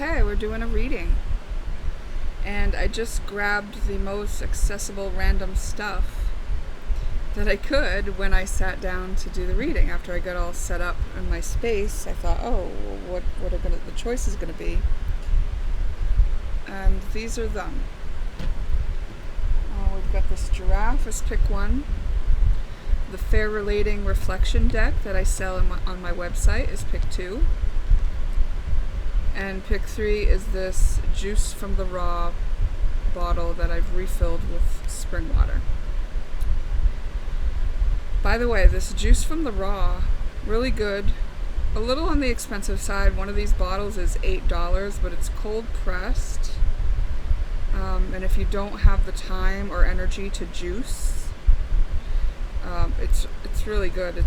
Okay, we're doing a reading. And I just grabbed the most accessible random stuff that I could when I sat down to do the reading. After I got all set up in my space, I thought, oh, what are the choices going to be? And these are them. We've got this giraffe as pick one. The Fair Relating Reflection deck that I sell on my website is pick two. And pick three is this Juice from the Raw bottle that I've refilled with spring water. By the way, this Juice from the Raw, really good. A little on the expensive side. One of these bottles is $8, but it's cold pressed. And if you don't have the time or energy to juice, it's really good. It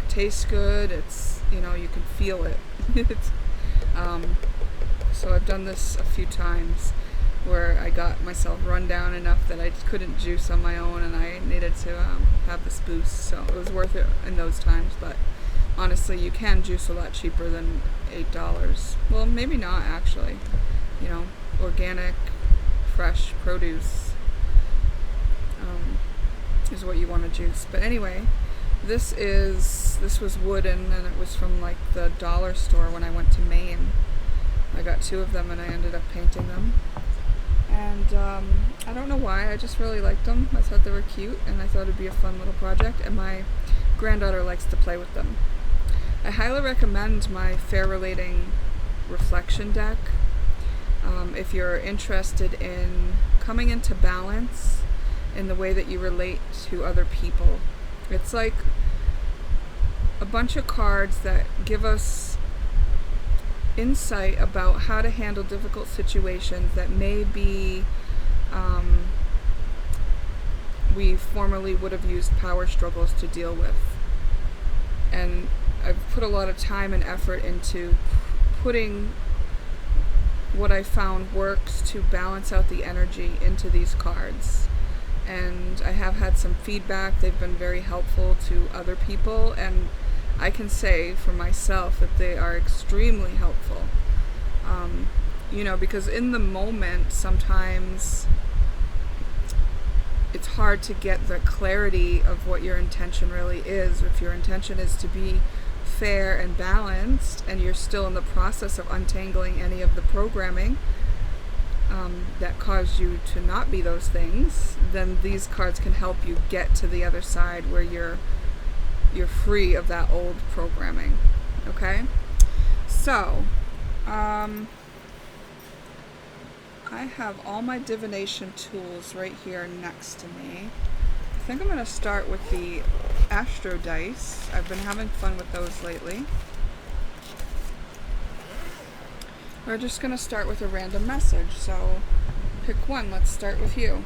tastes good. You can feel it. So I've done this a few times where I got myself run down enough that I couldn't juice on my own, and I needed to have this boost. So it was worth it in those times. But honestly, you can juice a lot cheaper than $8. Well, maybe not actually. Organic, fresh produce is what you want to juice. But anyway, this was wooden, and it was from like the dollar store when I went to Maine. I got two of them and I ended up painting them. And I don't know why, I just really liked them. I thought they were cute and I thought it'd be a fun little project, and my granddaughter likes to play with them. I highly recommend my Fair Relating Reflection deck if you're interested in coming into balance in the way that you relate to other people. It's like a bunch of cards that give us insight about how to handle difficult situations that maybe we formerly would have used power struggles to deal with. And I've put a lot of time and effort into putting what I found works to balance out the energy into these cards. And I have had some feedback. They've been very helpful to other people, and I can say for myself that they are extremely helpful. Because in the moment, sometimes it's hard to get the clarity of what your intention really is. If your intention is to be fair and balanced, and you're still in the process of untangling any of the programming that caused you to not be those things, then these cards can help you get to the other side where you're free of that old programming. Okay? So, I have all my divination tools right here next to me. I think I'm going to start with the Astro Dice. I've been having fun with those lately. We're just going to start with a random message. So, pick one. Let's start with you.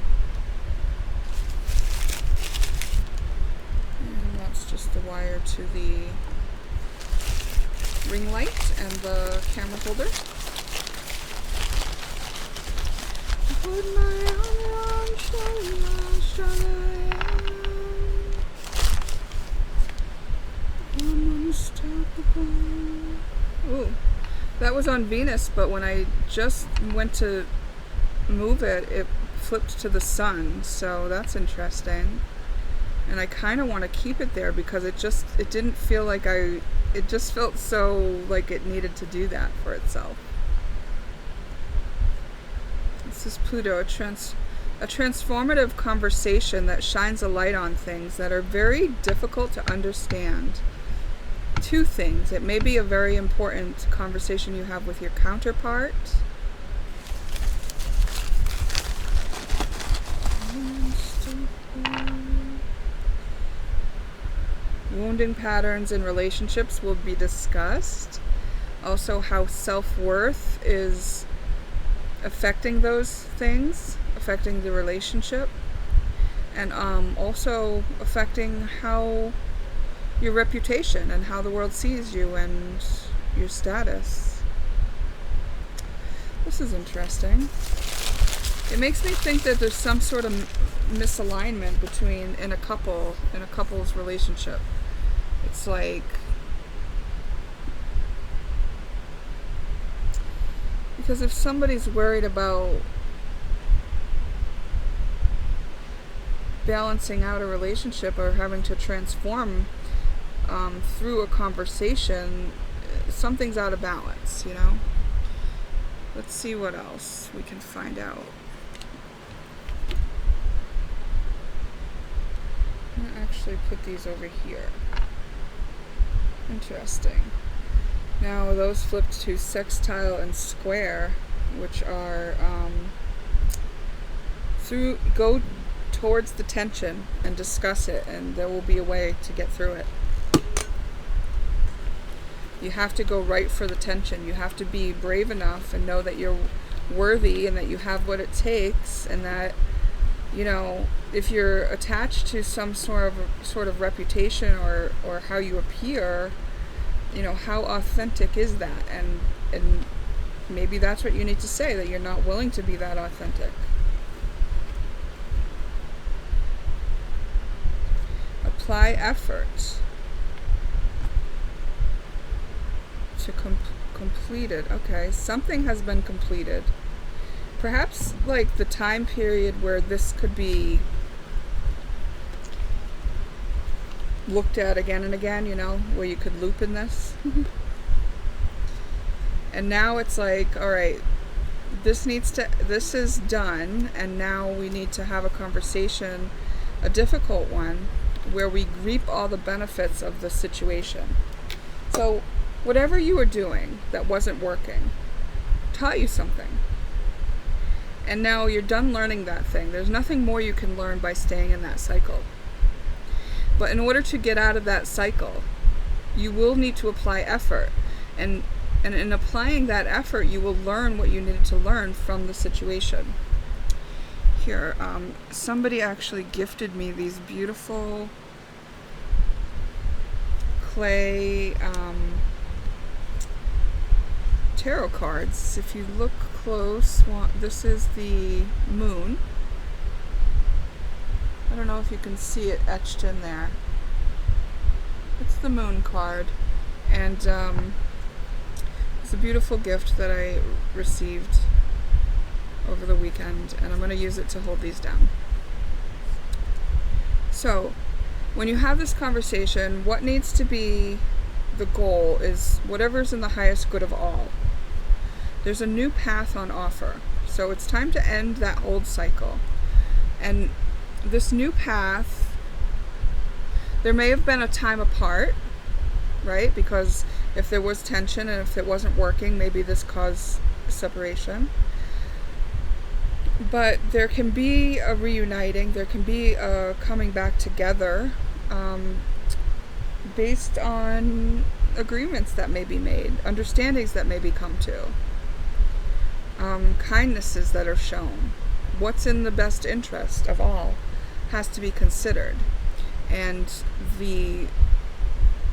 And that's just the wire to the ring light and the camera holder. Put my armor on, show me how strong I am. I'm unstoppable. Ooh, that was on Venus, but when I just went to move it, it flipped to the sun, so that's interesting. And I kind of want to keep it there because it didn't feel like it just felt so like it needed to do that for itself. This is Pluto, a transformative conversation that shines a light on things that are very difficult to understand. Two things. It may be a very important conversation you have with your counterpart. Wounding patterns in relationships will be discussed. Also, how self-worth is affecting those things, affecting the relationship, and also affecting how your reputation and how the world sees you and your status. This is interesting. It makes me think that there's some sort of misalignment in a couple's relationship. It's like Because if somebody's worried about balancing out a relationship or having to transform through a conversation, something's out of balance, you know? Let's see what else we can find out. I'm going to actually put these over here. Interesting. Now those flipped to sextile and square, which are go towards the tension and discuss it, and there will be a way to get through it. You have to go right for the tension. You have to be brave enough and know that you're worthy and that you have what it takes, and that, you know, if you're attached to some sort of reputation or how you appear, you know, how authentic is that? And maybe that's what you need to say, that you're not willing to be that authentic. Apply effort to complete it. Okay, something has been completed. Perhaps like the time period where this could be looked at again and again, you know, where you could loop in this. And now it's like, all right, this is done, and now we need to have a conversation, a difficult one, where we reap all the benefits of the situation. So whatever you were doing that wasn't working taught you something. And now you're done learning that thing. There's nothing more you can learn by staying in that cycle. But in order to get out of that cycle, you will need to apply effort. And in applying that effort, you will learn what you needed to learn from the situation. Here, somebody actually gifted me these beautiful clay tarot cards. If you look close, this is the moon. I don't know if you can see it etched in there. It's the moon card, and it's a beautiful gift that I received over the weekend, and I'm going to use it to hold these down. So, when you have this conversation, what needs to be the goal is whatever's in the highest good of all. There's a new path on offer, so it's time to end that old cycle. And this new path, there may have been a time apart, right? Because if there was tension and if it wasn't working, maybe this caused separation. But there can be a reuniting, there can be a coming back together, based on agreements that may be made, understandings that may be come to, kindnesses that are shown. What's in the best interest of all has to be considered. And the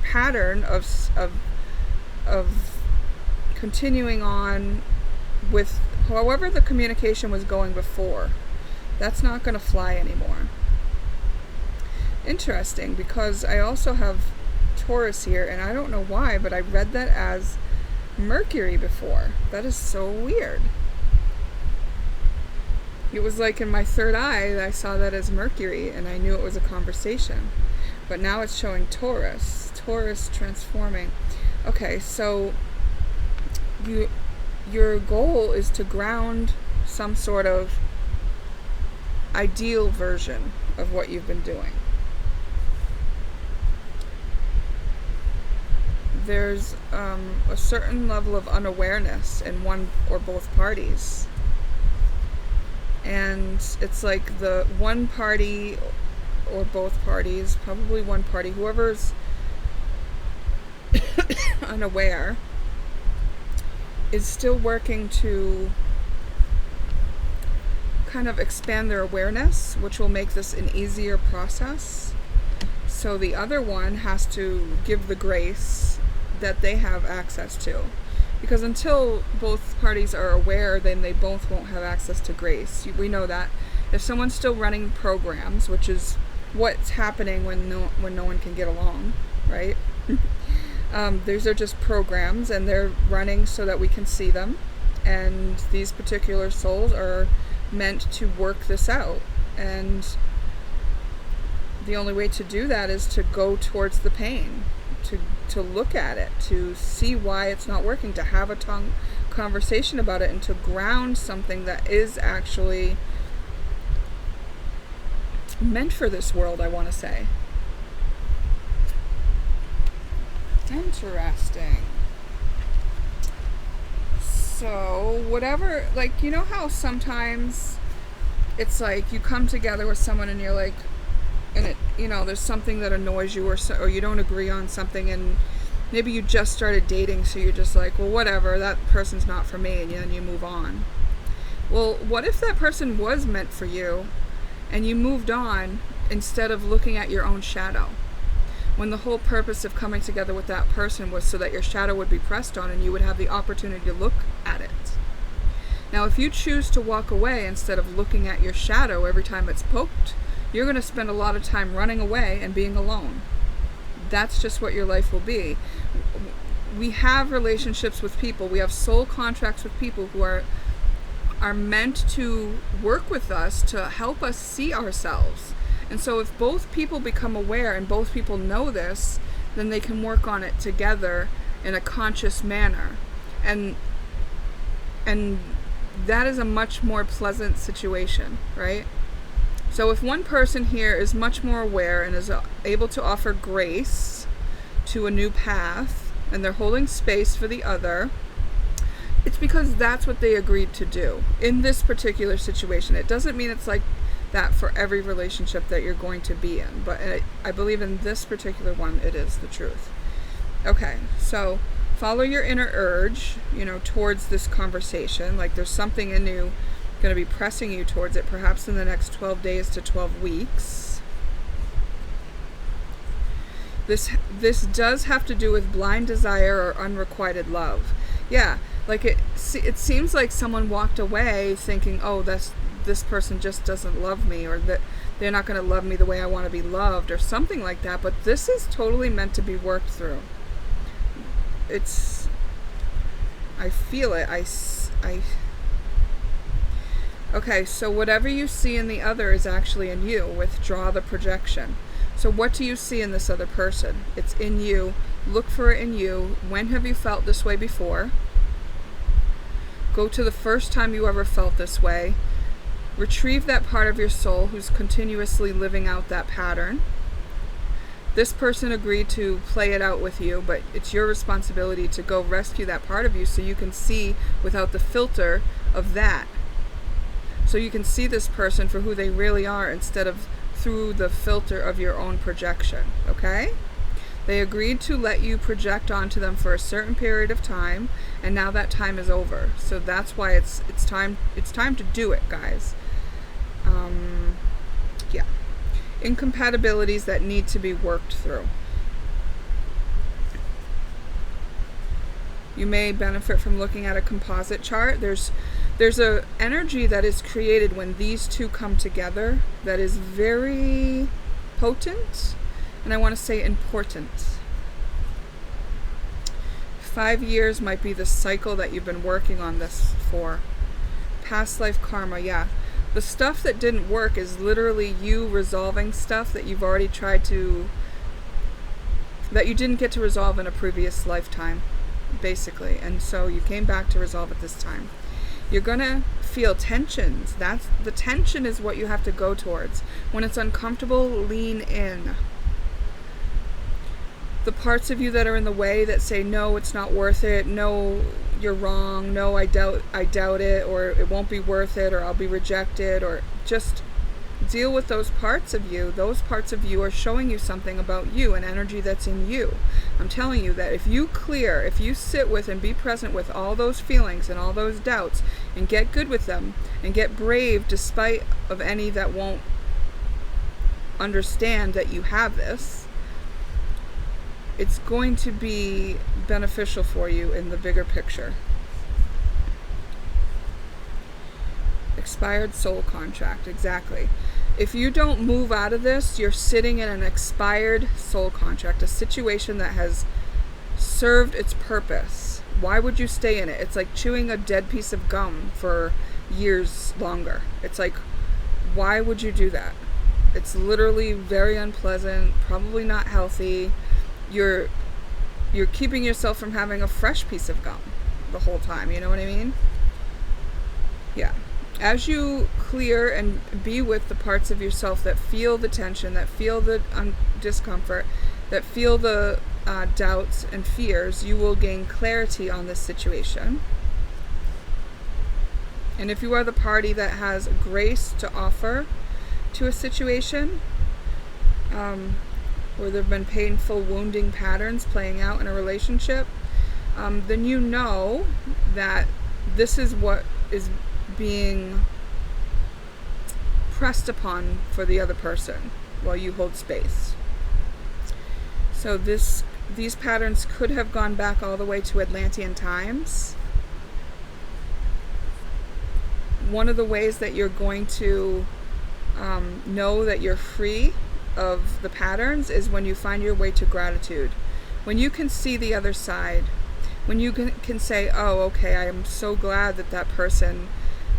pattern of continuing on with however the communication was going before, that's not going to fly anymore. Interesting, because I also have Taurus here, and I don't know why, but I read that as Mercury before. That is so weird. It was like in my third eye, I saw that as Mercury, and I knew it was a conversation. But now it's showing Taurus. Taurus transforming. Okay, so your goal is to ground some sort of ideal version of what you've been doing. There's a certain level of unawareness in one or both parties. And it's like the one party or both parties, probably one party, whoever's unaware, is still working to kind of expand their awareness, which will make this an easier process. So the other one has to give the grace that they have access to. Because until both parties are aware, then they both won't have access to grace. We know that. If someone's still running programs, which is what's happening when no one can get along, right? These are just programs, and they're running so that we can see them. And these particular souls are meant to work this out. And the only way to do that is to go towards the pain, to look at it, to see why it's not working, to have a conversation about it, and to ground something that is actually meant for this world, I want to say. Interesting. So, whatever, like, you know how sometimes it's like you come together with someone and you're like, and it, you know, there's something that annoys you, or you don't agree on something, and maybe you just started dating, so you're just like, well, whatever, that person's not for me, and then you move on. Well, what if that person was meant for you, and you moved on instead of looking at your own shadow? When the whole purpose of coming together with that person was so that your shadow would be pressed on and you would have the opportunity to look at it. Now, if you choose to walk away instead of looking at your shadow every time it's poked, you're going to spend a lot of time running away and being alone. That's just what your life will be. We have relationships with people. We have soul contracts with people who are meant to work with us to help us see ourselves. And so if both people become aware and both people know this, then they can work on it together in a conscious manner. And that is a much more pleasant situation, right? So if one person here is much more aware and is able to offer grace to a new path, and they're holding space for the other, it's because that's what they agreed to do in this particular situation. It doesn't mean it's like that for every relationship that you're going to be in, but I believe in this particular one, it is the truth. Okay, so follow your inner urge, towards this conversation. Like there's something in you going to be pressing you towards it, perhaps in the next 12 days to 12 weeks. This does have to do with blind desire or unrequited love. Yeah, like it seems like someone walked away thinking, oh, this person just doesn't love me, or that they're not going to love me the way I want to be loved, or something like that. But this is totally meant to be worked through. I feel it. Okay, so whatever you see in the other is actually in you. Withdraw the projection. So what do you see in this other person? It's in you. Look for it in you. When have you felt this way before? Go to the first time you ever felt this way. Retrieve that part of your soul who's continuously living out that pattern. This person agreed to play it out with you, but it's your responsibility to go rescue that part of you so you can see without the filter of that. So you can see this person for who they really are instead of through the filter of your own projection, okay? They agreed to let you project onto them for a certain period of time, and now that time is over. So that's why it's time to do it, guys. Yeah. Incompatibilities that need to be worked through. You may benefit from looking at a composite chart. There's a energy that is created when these two come together that is very potent, and I want to say important. 5 years might be the cycle that you've been working on this for. Past life karma, yeah. The stuff that didn't work is literally you resolving stuff that you've already tried to, that you didn't get to resolve in a previous lifetime, basically. And so you came back to resolve it this time. You're gonna feel tensions. The tension is what you have to go towards. When it's uncomfortable, lean in. The parts of you that are in the way that say, no, it's not worth it, no, you're wrong, no, I doubt it, or it won't be worth it, or I'll be rejected, or just deal with those parts of you. Those parts of you are showing you something about you, an energy that's in you. I'm telling you that if you sit with and be present with all those feelings and all those doubts and get good with them and get brave despite of any that won't understand that you have this, it's going to be beneficial for you in the bigger picture. Expired soul contract, exactly. If you don't move out of this, you're sitting in an expired soul contract, a situation that has served its purpose. Why would you stay in it? It's like chewing a dead piece of gum for years longer. It's like, why would you do that? It's literally very unpleasant, probably not healthy. You're keeping yourself from having a fresh piece of gum the whole time, you know what I mean? Yeah. As you clear and be with the parts of yourself that feel the tension, that feel the discomfort, that feel the doubts and fears, you will gain clarity on this situation. And if you are the party that has grace to offer to a situation, where there have been painful, wounding patterns playing out in a relationship, then you know that this is what is being pressed upon for the other person while you hold space. So these patterns could have gone back all the way to Atlantean times. One of the ways that you're going to know that you're free of the patterns is when you find your way to gratitude. When you can see the other side. When you can say, oh, okay, I am so glad that that person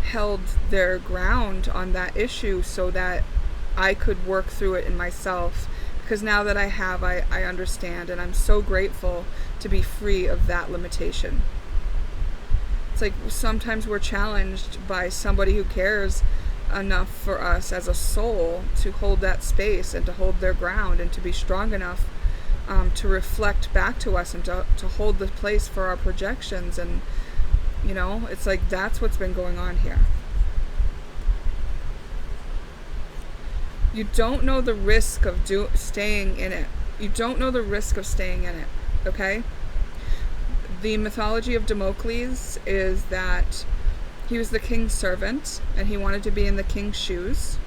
held their ground on that issue so that I could work through it in myself. Because now that I have, I understand, and I'm so grateful to be free of that limitation. It's like sometimes we're challenged by somebody who cares enough for us as a soul to hold that space and to hold their ground and to be strong enough to reflect back to us and to hold the place for our projections. And you know, it's like that's what's been going on here. You don't know the risk of staying in it. You don't know the risk of staying in it, okay? The mythology of Damocles is that he was the king's servant and he wanted to be in the king's shoes.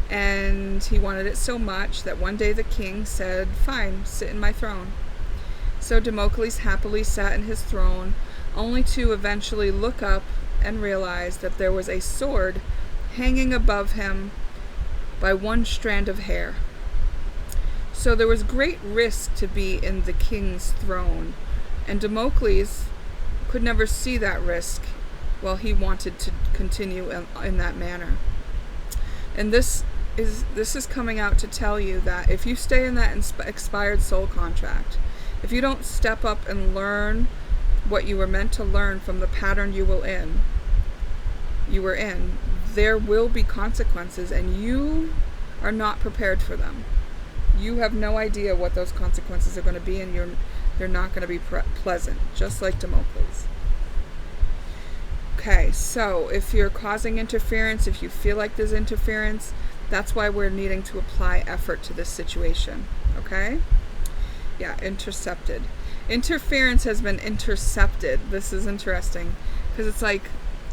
And he wanted it so much that one day the king said, fine, sit in my throne. So Damocles happily sat in his throne, only to eventually look up and realize that there was a sword hanging above him by one strand of hair. So there was great risk to be in the king's throne, and Damocles could never see that risk while he wanted to continue in that manner. And this is coming out to tell you that if you stay in that expired soul contract, if you don't step up and learn what you were meant to learn from the pattern you were in, there will be consequences, and you are not prepared for them. You have no idea what those consequences are going to be, and they're not going to be pleasant, just like Damocles. Okay, so if you're causing interference, if you feel like there's interference, that's why we're needing to apply effort to this situation, okay? Yeah, intercepted. Interference has been intercepted. This is interesting, because it's like,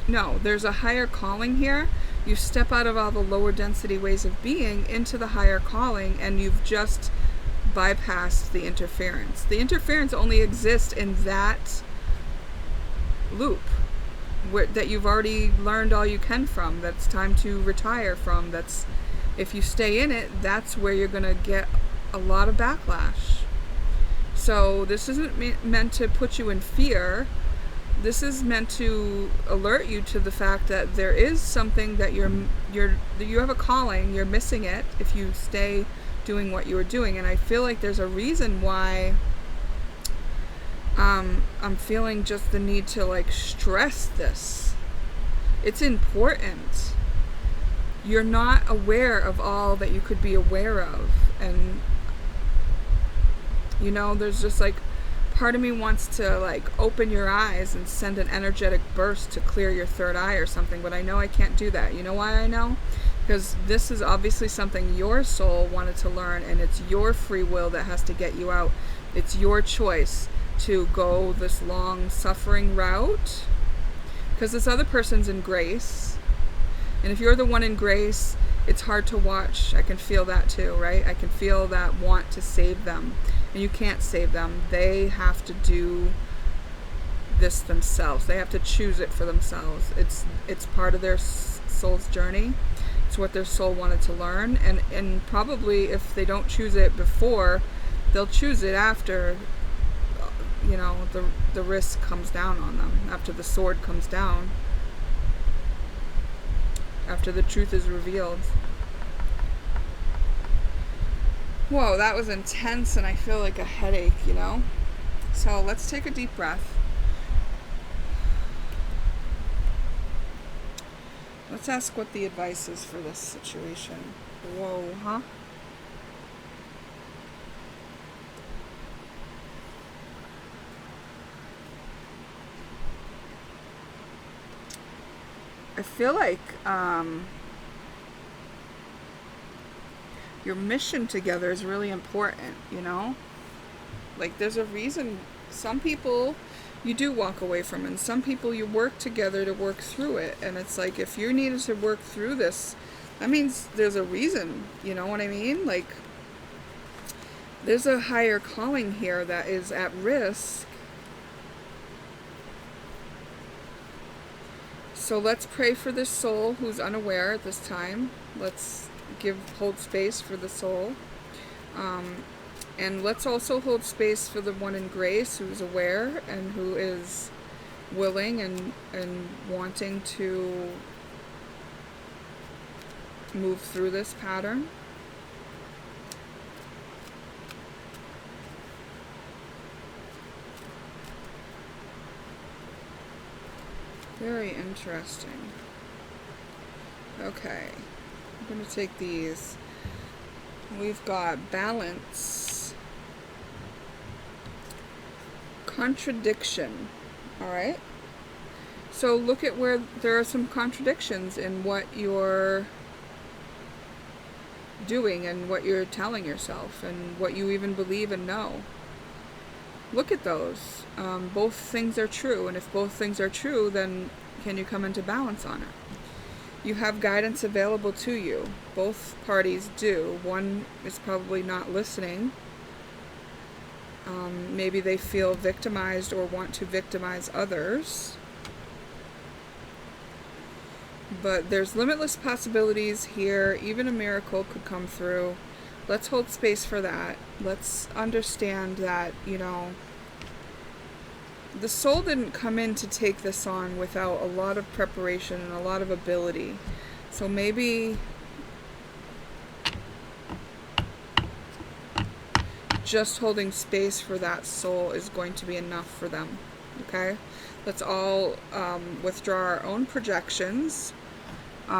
no, there's a higher calling here. You step out of all the lower density ways of being into the higher calling, and you've just bypassed the interference. The interference only exists in that loop that you've already learned all you can from, that's time to retire from, that's, if you stay in it, that's where you're going to get a lot of backlash. So this isn't meant to put you in fear. This is meant to alert you to the fact that there is something that you have a calling, you're missing it if you stay doing what you were doing. And I feel like there's a reason why I'm feeling just the need to like stress this. It's important. You're not aware of all that you could be aware of. And you know, there's just like part of me wants to like open your eyes and send an energetic burst to clear your third eye or something, but I know I can't do that. You know why I know? Because this is obviously something your soul wanted to learn, and it's your free will that has to get you out. It's your choice to go this long suffering route, because this other person's in grace, and if you're the one in grace, it's hard to watch. I can feel that too, right? I can feel that want to save them. And you can't save them. They have to do this themselves. They have to choose it for themselves. It's part of their soul's journey. It's what their soul wanted to learn. And probably if they don't choose it before, they'll choose it after you know, the risk comes down on them, after the sword comes down, after the truth is revealed. Whoa, that was intense, and I feel like a headache, you know? So let's take a deep breath. Let's ask what the advice is for this situation. Whoa, huh? I feel like your mission together is really important, you know? Like, there's a reason some people you do walk away from, and some people you work together to work through it. And it's like, if you're needed to work through this, that means there's a reason, you know what I mean? Like, there's a higher calling here that is at risk. So let's pray for this soul who's unaware at this time. Let's hold space for the soul. And let's also hold space for the one in grace who's aware and who is willing and wanting to move through this pattern. Very interesting. Okay, I'm going to take these. We've got balance, contradiction. All right. So look at where there are some contradictions in what you're doing and what you're telling yourself and what you even believe and know. Look at those. Both things are true, and if both things are true, then can you come into balance on it? You have guidance available to you. Both parties do. One is probably not listening. Maybe they feel victimized or want to victimize others. But there's limitless possibilities here. Even a miracle could come through. Let's hold space for that. Let's understand that, you know, the soul didn't come in to take this on without a lot of preparation and a lot of ability. So maybe just holding space for that soul is going to be enough for them. Okay? Let's all withdraw our own projections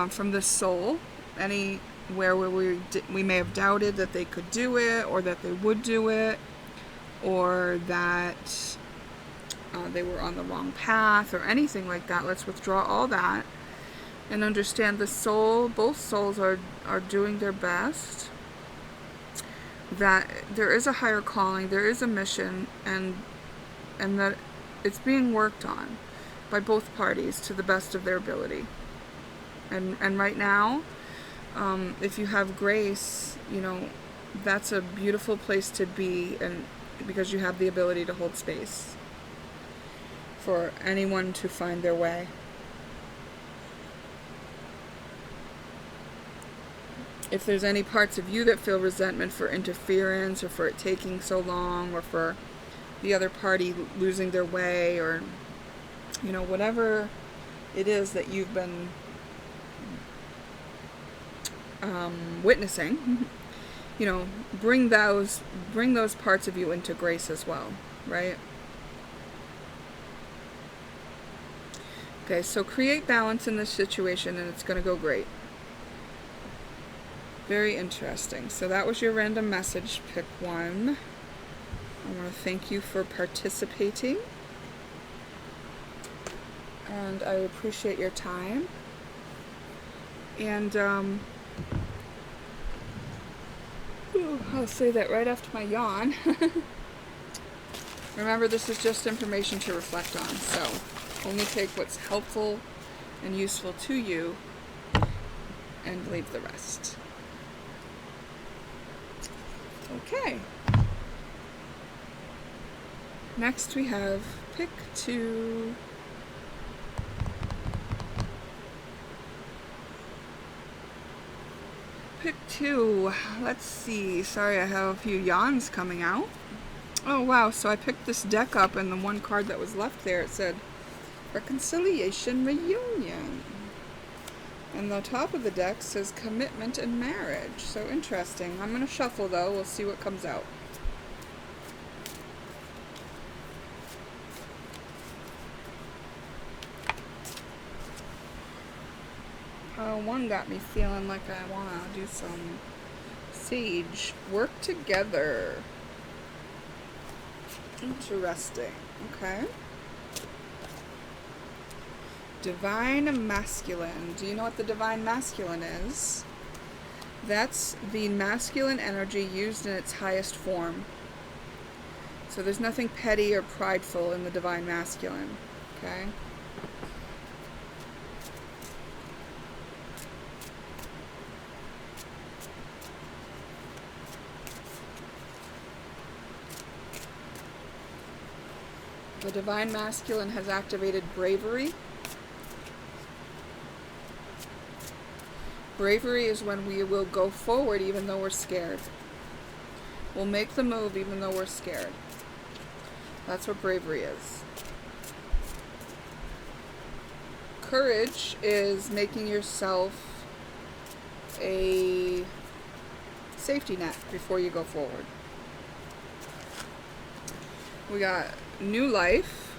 from this soul. Anywhere where we may have doubted that they could do it, or that they would do it, or that they were on the wrong path, or anything like that. Let's withdraw all that and understand the soul, both souls are doing their best, that there is a higher calling, there is a mission, and that it's being worked on by both parties to the best of their ability. And right now, if you have grace, you know, that's a beautiful place to be, and because you have the ability to hold space for anyone to find their way. If there's any parts of you that feel resentment for interference, or for it taking so long, or for the other party losing their way, or, you know, whatever it is that you've been witnessing, you know, bring those parts of you into grace as well, right? Okay, so create balance in this situation, and it's going to go great. Very interesting. So that was your random message, pick one. I want to thank you for participating, and I appreciate your time. And I'll say that right after my yawn. Remember, this is just information to reflect on, so only take what's helpful and useful to you and leave the rest. Okay. Next we have pick two. Pick two. Let's see. Sorry, I have a few yawns coming out. Oh wow, so I picked this deck up and the one card that was left there, it said Reconciliation Reunion. And the top of the deck says Commitment and Marriage. So interesting. I'm going to shuffle though, we'll see what comes out. One got me feeling like I want to do some Sage. Work together. Interesting. Okay. Divine Masculine. Do you know what the Divine Masculine is? That's the masculine energy used in its highest form. So there's nothing petty or prideful in the Divine Masculine. Okay? The Divine Masculine has activated bravery. Bravery is when we will go forward even though we're scared. We'll make the move even though we're scared. That's what bravery is. Courage is making yourself a safety net before you go forward. We got New Life,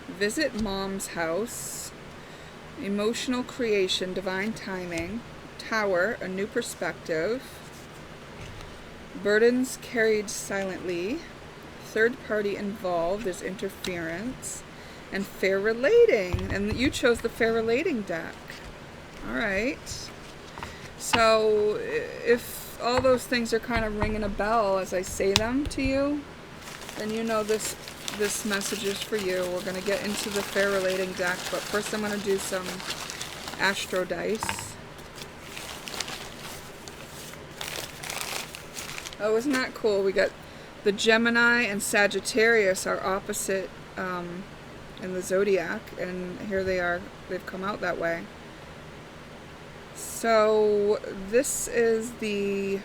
Visit Mom's House, Emotional Creation, Divine Timing, Tower, A New Perspective, Burdens Carried Silently, Third Party Involved, there's Interference, and Fair Relating. And you chose the Fair Relating deck. Alright. So, if all those things are kind of ringing a bell as I say them to you, then you know this message is for you. We're going to get into the Fair Relating deck, but first I'm going to do some Astro Dice. Oh, isn't that cool? We got the Gemini and Sagittarius are opposite in the zodiac, and here they are. They've come out that way. So this is the...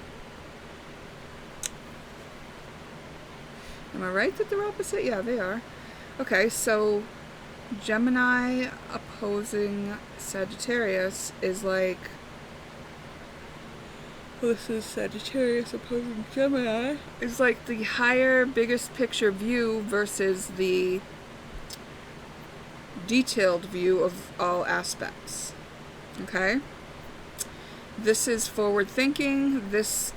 Am I right that they're opposite? Yeah, they are. Okay, so Gemini opposing Sagittarius is like... This is Sagittarius opposing Gemini. It's like the higher, biggest picture view versus the detailed view of all aspects. Okay? This is forward thinking. This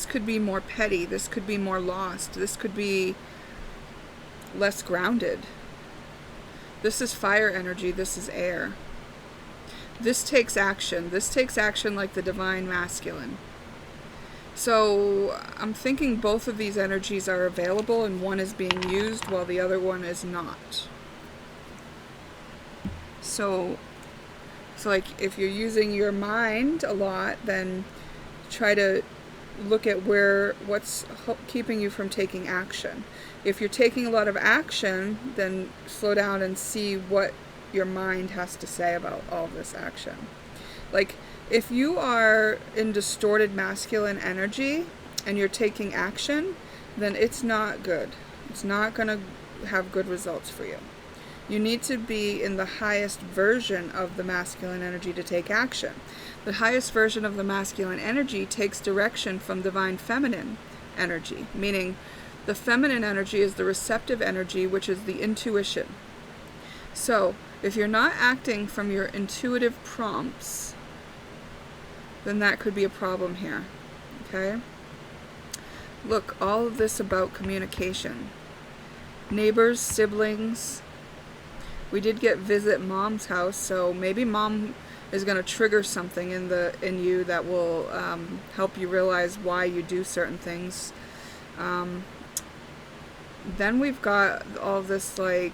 could be more petty. This could be more lost. This could be less grounded. This is fire energy. This is air. This takes action. This takes action like the Divine Masculine. So I'm thinking both of these energies are available and one is being used while the other one is not. So like if you're using your mind a lot, then try to look at what's keeping you from taking action. If you're taking a lot of action, then slow down and see what your mind has to say about all this action. Like, if you are in distorted masculine energy and you're taking action, then it's not good. It's not going to have good results for you. You need to be in the highest version of the masculine energy to take action. The highest version of the masculine energy takes direction from divine feminine energy, meaning the feminine energy is the receptive energy, which is the intuition. So, if you're not acting from your intuitive prompts, then that could be a problem here. Okay? Look, all of this about communication. Neighbors, siblings. We did get visit Mom's house, so maybe Mom is going to trigger something in you that will help you realize why you do certain things. Then we've got all this like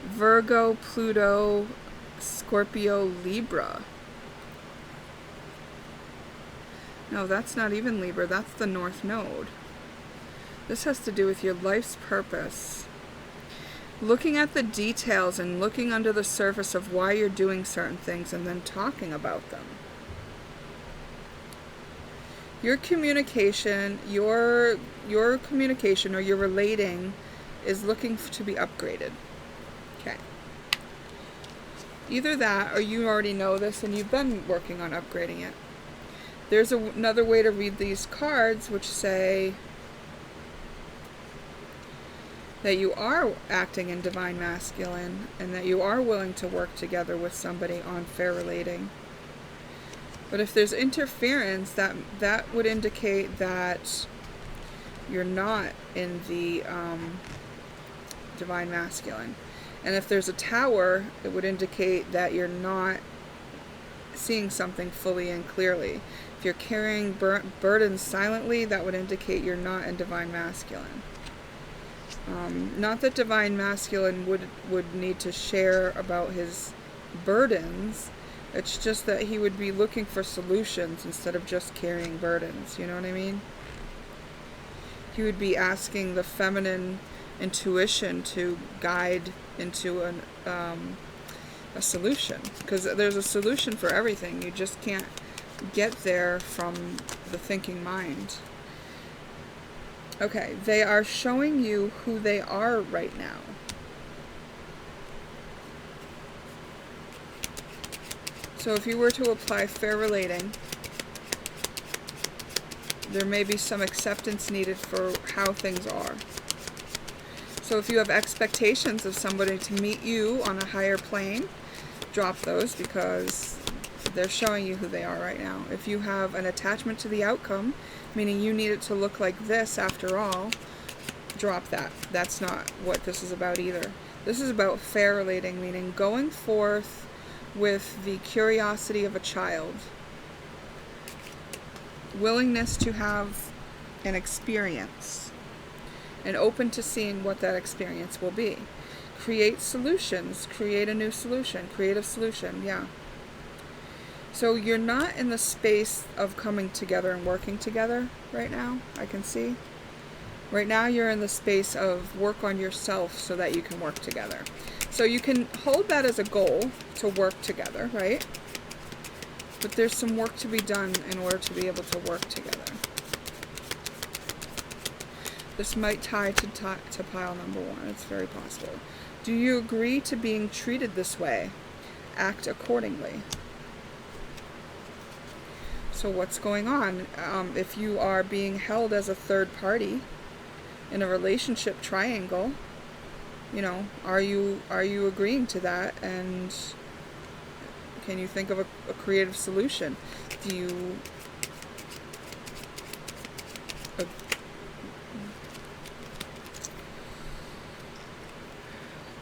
Virgo, Pluto, Scorpio, Libra. No, that's not even Libra. That's the North Node. This has to do with your life's purpose. Looking at the details and looking under the surface of why you're doing certain things and then talking about them. Your communication, your communication or your relating is looking to be upgraded. Okay. Either that, or you already know this and you've been working on upgrading it. There's another way to read these cards, which say that you are acting in divine masculine and that you are willing to work together with somebody on fair relating. But if there's interference, that would indicate that you're not in the divine masculine. And if there's a tower, it would indicate that you're not seeing something fully and clearly. If you're carrying burdens silently, that would indicate you're not in divine masculine. Not that divine masculine would need to share about his burdens. It's just that he would be looking for solutions instead of just carrying burdens. You know what I mean? He would be asking the feminine intuition to guide into a solution. Because there's a solution for everything. You just can't get there from the thinking mind. Okay, they are showing you who they are right now. So if you were to apply fair relating, there may be some acceptance needed for how things are. So if you have expectations of somebody to meet you on a higher plane, drop those because they're showing you who they are right now. If you have an attachment to the outcome, meaning you need it to look like this after all, drop that. That's not what this is about either. This is about fair relating, meaning going forth with the curiosity of a child, willingness to have an experience, and open to seeing what that experience will be. Create solutions, create a new solution, creative solution, yeah. So you're not in the space of coming together and working together right now, I can see. Right now you're in the space of work on yourself so that you can work together. So you can hold that as a goal to work together, right? But there's some work to be done in order to be able to work together. This might tie to pile number 1. It's very possible. Do you agree to being treated this way? Act accordingly. So what's going on? If you are being held as a third party in a relationship triangle, you know, are you agreeing to that? And can you think of a creative solution? Do you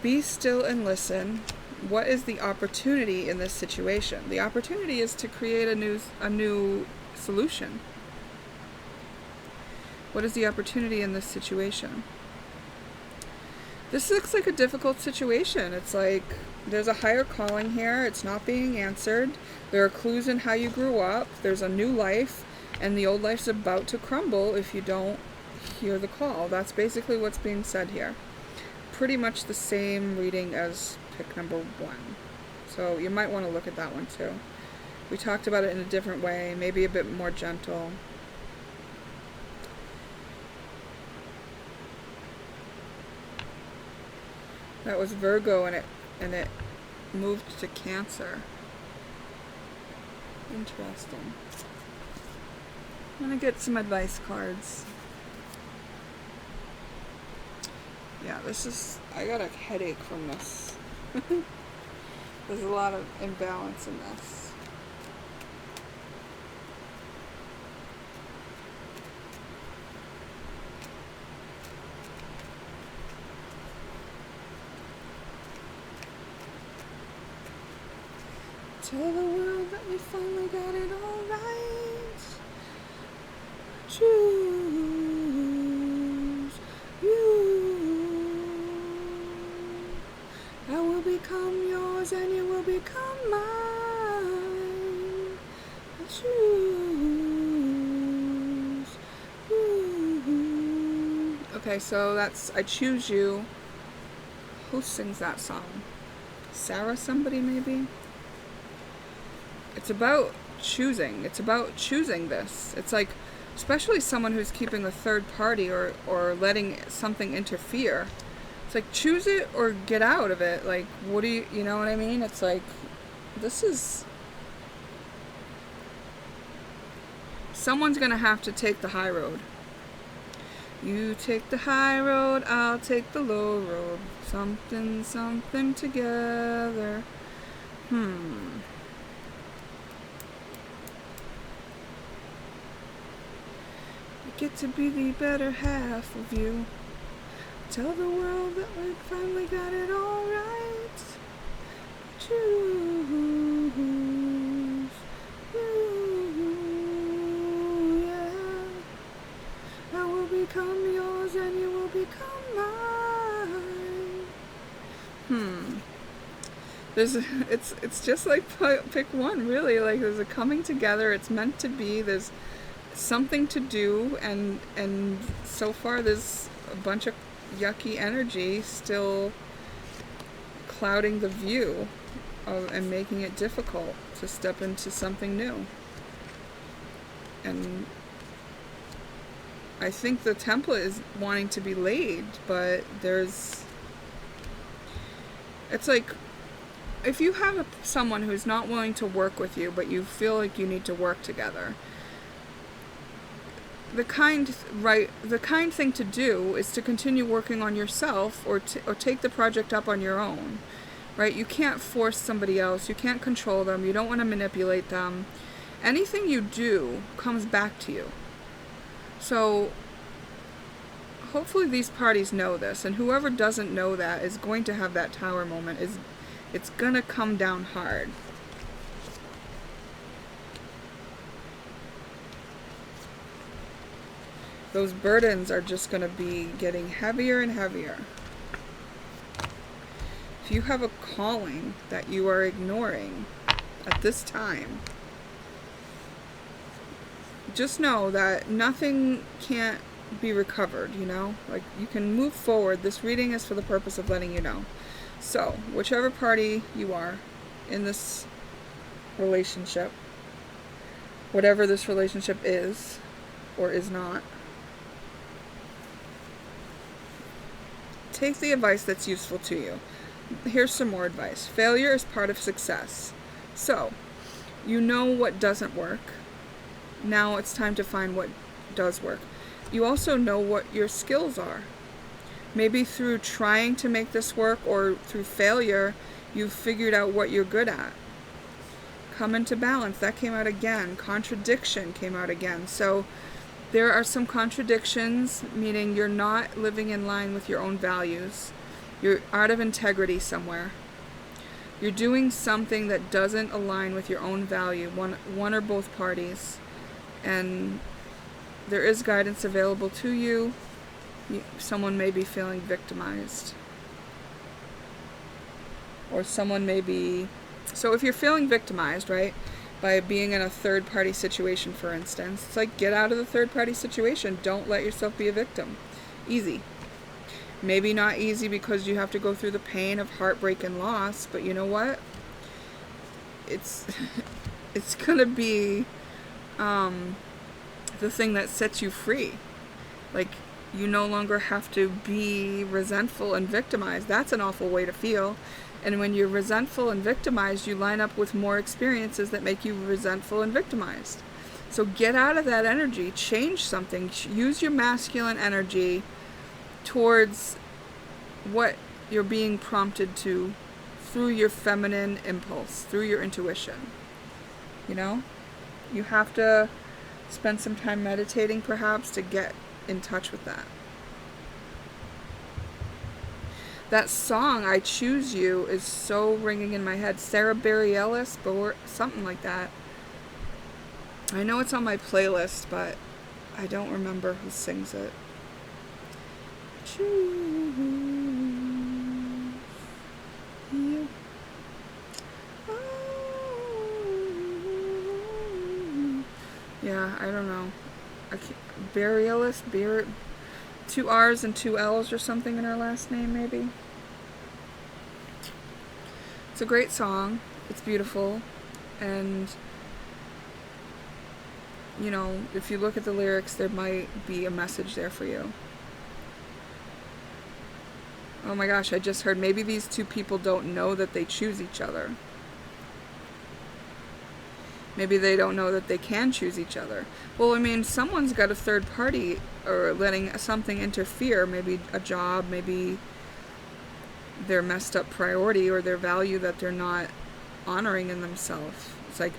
be still and listen? What is the opportunity in this situation? The opportunity is to create a new solution. What is the opportunity in this situation? This looks like a difficult situation. It's like there's a higher calling here. It's not being answered. There are clues in how you grew up. There's a new life, and the old life's about to crumble if you don't hear the call. That's basically what's being said here. Pretty much the same reading as pick number 1. So you might want to look at that one too. We talked about it in a different way, maybe a bit more gentle. That was Virgo, and it moved to Cancer. Interesting. I'm gonna get some advice cards. Yeah, I got a headache from this. There's a lot of imbalance in this. Tell the world that we finally got it all right. Choose you. I will become yours and you will become mine. Choose you. Okay, so that's I Choose You. Who sings that song? Sarah somebody maybe? It's about choosing. It's about choosing this. It's like especially someone who's keeping a third party or letting something interfere. It's like, choose it or get out of it. Like, what do you know what I mean? It's like, this is, someone's gonna have to take the high road. You take the high road, I'll take the low road. Something together. You get to be the better half of you. Tell the world that we finally got it all right. Choose you, yeah. I will become yours and you will become mine. It's just like pick one, really. Like, there's a coming together. It's meant to be. There's something to do, and so far there's a bunch of yucky energy still clouding the view and making it difficult to step into something new. And I think the template is wanting to be laid, but it's like, if you have someone who's not willing to work with you, but you feel like you need to work together, the kind thing to do is to continue working on yourself, or take the project up on your own, right? You can't force somebody else. You can't control them. You don't want to manipulate them. Anything you do comes back to you. So hopefully these parties know this, and whoever doesn't know that is going to have that tower moment. It's gonna come down hard. Those burdens are just going to be getting heavier and heavier. If you have a calling that you are ignoring at this time, just know that nothing can't be recovered, Like, you can move forward. This reading is for the purpose of letting you know. So, whichever party you are in this relationship, whatever this relationship is or is not, take the advice that's useful to you. Here's some more advice. Failure is part of success. So, you know what doesn't work. Now it's time to find what does work. You also know what your skills are. Maybe through trying to make this work, or through failure, you've figured out what you're good at. Come into balance. That came out again. Contradiction came out again. So there are some contradictions, meaning you're not living in line with your own values. You're out of integrity somewhere. You're doing something that doesn't align with your own value, one or both parties. And there is guidance available to you. Someone may be feeling victimized. Or someone may be... So if you're feeling victimized, right, by being in a third-party situation, for instance, it's like, get out of the third-party situation. Don't let yourself be a victim. Easy. Maybe not easy because you have to go through the pain of heartbreak and loss, but you know what? It's going to be the thing that sets you free. Like, you no longer have to be resentful and victimized. That's an awful way to feel. And when you're resentful and victimized, you line up with more experiences that make you resentful and victimized. So get out of that energy. Change something. Use your masculine energy towards what you're being prompted to through your feminine impulse, through your intuition. You have to spend some time meditating, perhaps, to get in touch with that. That song, I Choose You, is so ringing in my head. Sarah Bareilles, or something like that. I know it's on my playlist, but I don't remember who sings it. Choose you. Yeah, I don't know. Bareilles, 2 R's and 2 L's or something in her last name, maybe. It's a great song. It's beautiful. And you know, if you look at the lyrics, there might be a message there for you. Oh my gosh, I just heard maybe these two people don't know that they choose each other. Maybe they don't know that they can choose each other. Well, I mean, someone's got a third party or letting something interfere, maybe a job, maybe their messed up priority or their value that they're not honoring in themselves. It's like,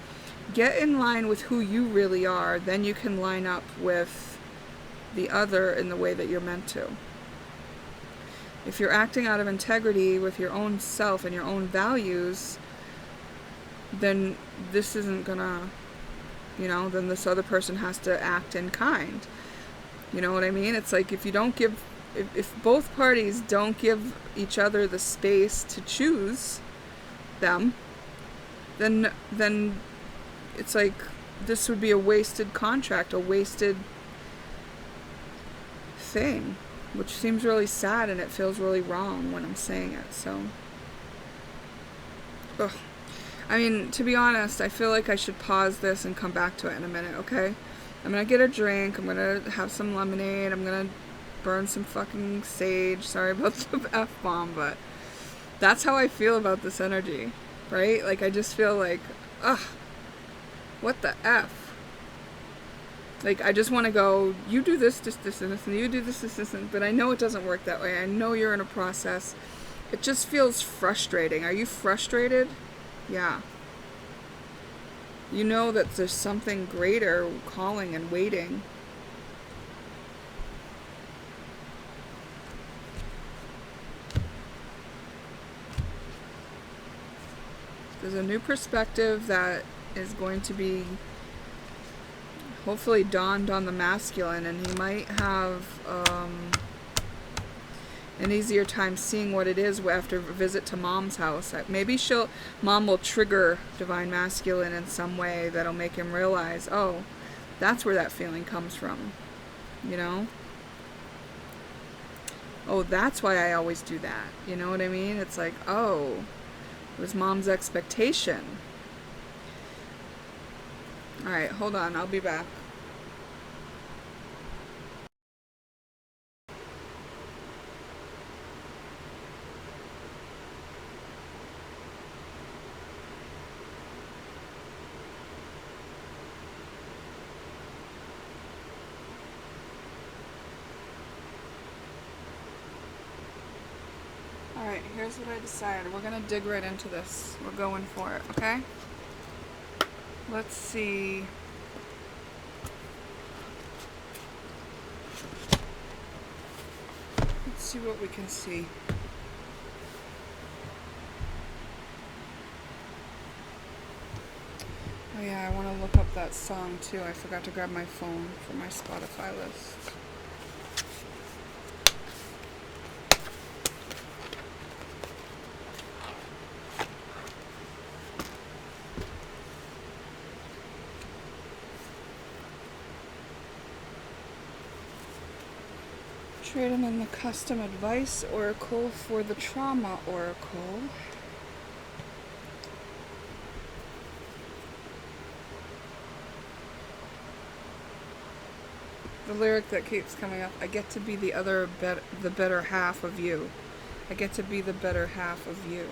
get in line with who you really are, then you can line up with the other in the way that you're meant to. If you're acting out of integrity with your own self and your own values, then this isn't gonna, you know, then this other person has to act in kind. You know what I mean? It's like if you don't give, if both parties don't give each other the space to choose them, then it's like this would be a wasted contract, a wasted thing, which seems really sad and it feels really wrong when I'm saying it. So, ugh. I mean, to be honest, I feel like I should pause this and come back to it in a minute, okay? I'm gonna get a drink, I'm gonna have some lemonade, I'm gonna burn some fucking sage. Sorry about the F-bomb, but that's how I feel about this energy, right? Like, I just feel like, ugh, what the F? Like, I just want to go, you do this, and you do this, but I know it doesn't work that way. I know you're in a process. It just feels frustrating. Are you frustrated? Yeah. You know that there's something greater calling and waiting. There's a new perspective that is going to be hopefully dawned on the masculine, and he might have an easier time seeing what it is after a visit to mom's house. Maybe mom will trigger divine masculine in some way that'll make him realize, oh, that's where that feeling comes from, you know? Oh, that's why I always do that, you know what I mean? It's like, oh, it was mom's expectation. Alright, hold on, I'll be back. Alright, here's what I decided. We're gonna dig right into this. We're going for it, okay? Let's see. Let's see what we can see. Oh yeah, I want to look up that song too. I forgot to grab my phone for my Spotify list. Trade them in the custom advice oracle for the trauma oracle. The lyric that keeps coming up, I get to be the better half of you. I get to be the better half of you.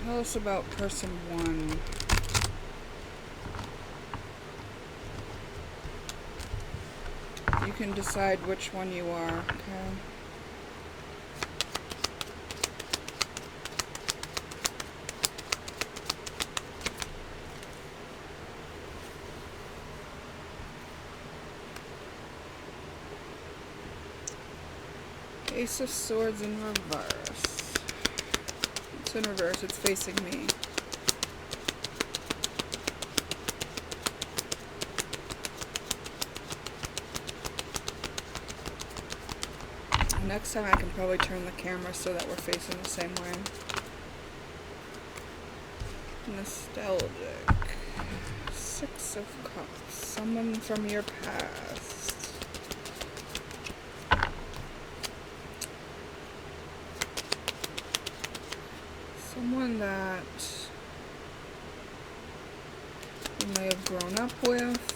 Tell us about person one. You can decide which one you are, okay? Ace of Swords in reverse. In reverse, it's facing me. Next time I can probably turn the camera so that we're facing the same way. Nostalgic. Six of Cups. Someone from your past. Someone that you may have grown up with.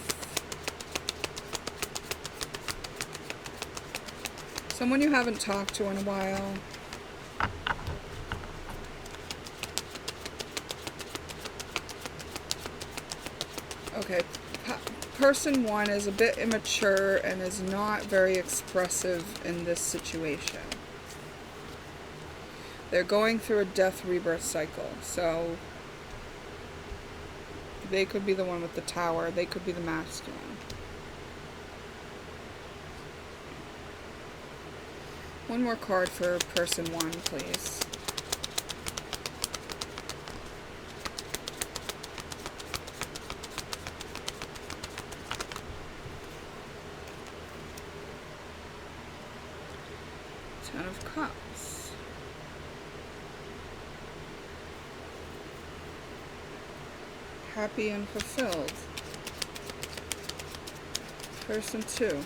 Someone you haven't talked to in a while. Okay, person one is a bit immature and is not very expressive in this situation. They're going through a death rebirth cycle, so they could be the one with the tower, they could be the masculine. One more card for person one, please. Ten of Cups. Happy and fulfilled. Person two.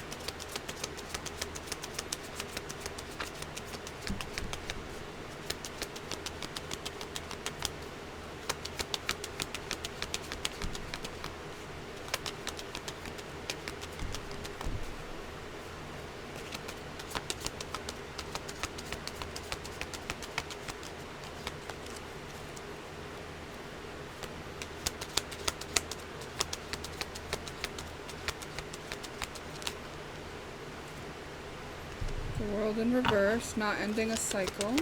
The World in reverse, not ending a cycle.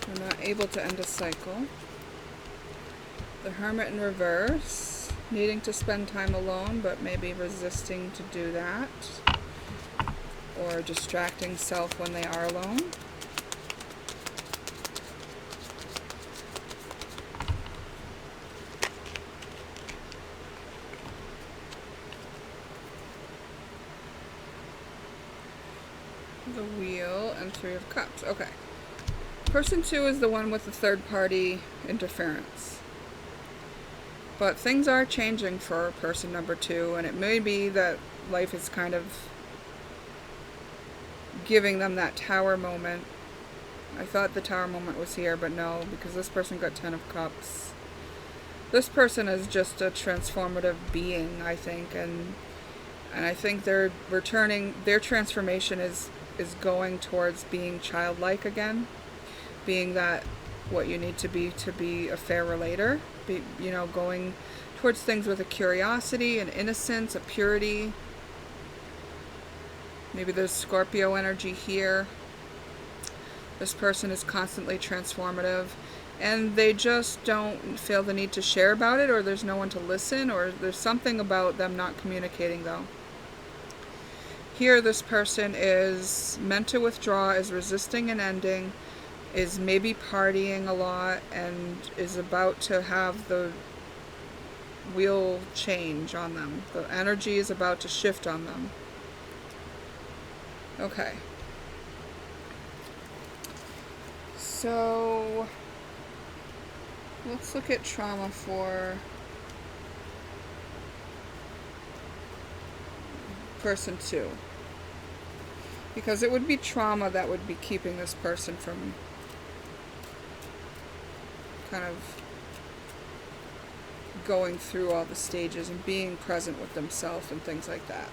We're not able to end a cycle. The Hermit in reverse, needing to spend time alone, but maybe resisting to do that. Or distracting self when they are alone. The Wheel and Three of Cups. Okay. Person two is the one with the third party interference. But things are changing for person number two, and it may be that life is kind of giving them that tower moment. I thought the tower moment was here, but no, because this person got 10 of Cups. This person is just a transformative being, I think, and I think they're returning, their transformation is going towards being childlike again, being that what you need to be a fair relator, going towards things with a curiosity, an innocence, a purity. Maybe there's Scorpio energy here. This person is constantly transformative, and they just don't feel the need to share about it, or there's no one to listen, or there's something about them not communicating though. Here, this person is meant to withdraw, is resisting an ending, is maybe partying a lot, and is about to have the wheel change on them. The energy is about to shift on them. Okay. So, let's look at trauma for person two. Because it would be trauma that would be keeping this person from kind of going through all the stages and being present with themselves and things like that.